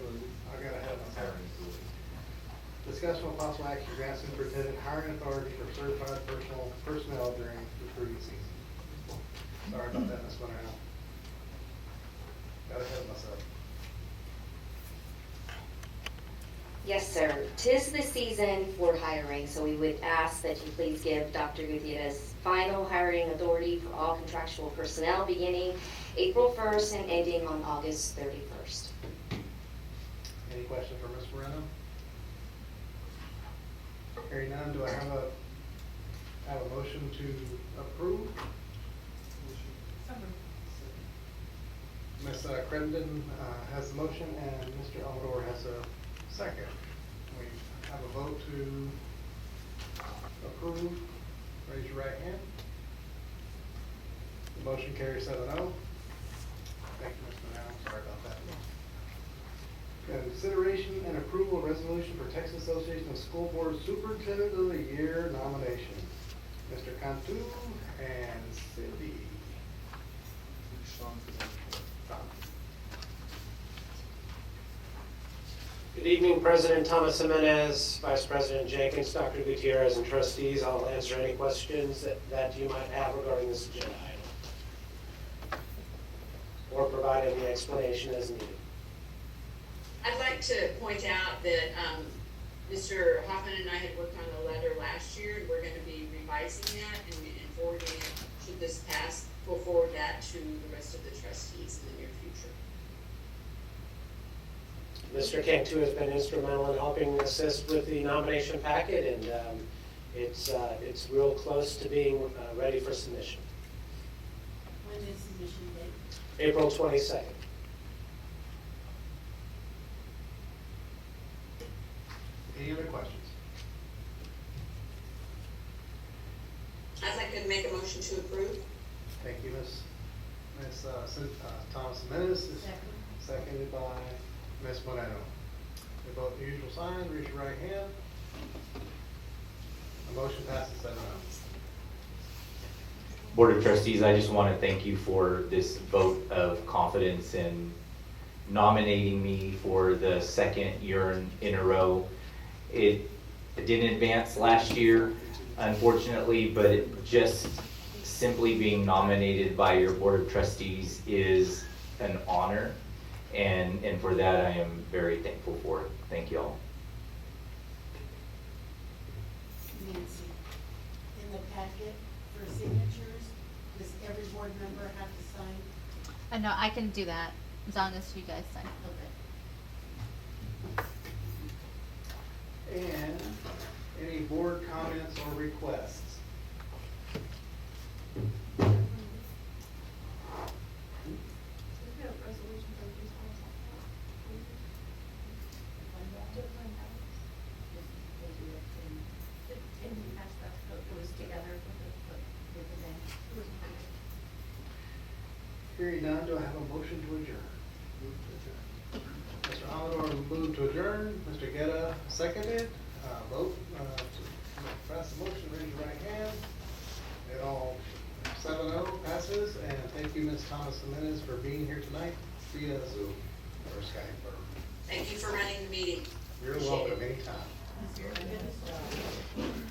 I got ahead of myself. Discussion of possible action grant superintendent hiring authority for certified personnel during recruiting season. Sorry about that, Ms. Moreno. Got ahead of myself. Yes, sir. 'Tis the season for hiring, so we would ask that you please give Dr. Gutierrez final hiring authority for all contractual personnel beginning April 1st and ending on August 31st. Any questions for Ms. Moreno? Hearing none, do I have a motion to approve? Ms. Crittenden has the motion and Mr. Elmore has a second. We have a vote to approve. Raise your right hand. The motion carries 7-0. Thank you, Mr. Manal. Sorry about that. Consideration and approval of resolution for Texas Association of School Board Superintendent of the Year nomination. Mr. Cantu and Cindy. Good evening, President Thomas Jimenez, Vice President Jenkins, Dr. Gutierrez, and trustees. I'll answer any questions that you might have regarding this agenda item, or provide any explanation as needed. I'd like to point out that Mr. Hoffman and I had worked on a letter last year, and we're going to be revising that and forwarding it, should this pass, we'll forward that to the rest of the trustees in the near future. Mr. Cantu has been instrumental in helping assist with the nomination packet, and it's real close to being ready for submission. When is submission date? April 22nd. Any other questions? I'd like to make a motion to approve. Thank you, Ms. Thomas Jimenez. Seconded by Ms. Moreno. We vote the usual sign. Raise your right hand. The motion passes 7-0. Board of Trustees, I just want to thank you for this vote of confidence in nominating me for the second year in a row. It didn't advance last year, unfortunately, but it just simply being nominated by your Board of Trustees is an honor, and for that I am very thankful for it. Thank you all. Nancy, in the packet for signatures, does every board member have to sign? No, I can do that as long as you guys sign. Okay. And any board comments or requests? Hearing none, do I have a motion to adjourn? Mr. Amador moved to adjourn. Mr. Guetta seconded. Vote to pass the motion. Raise your right hand. It all 7-0 passes. And thank you, Ms. Thomas Jimenez, for being here tonight via Zoom or Skype. Thank you for running the meeting. You're Appreciate welcome it. anytime.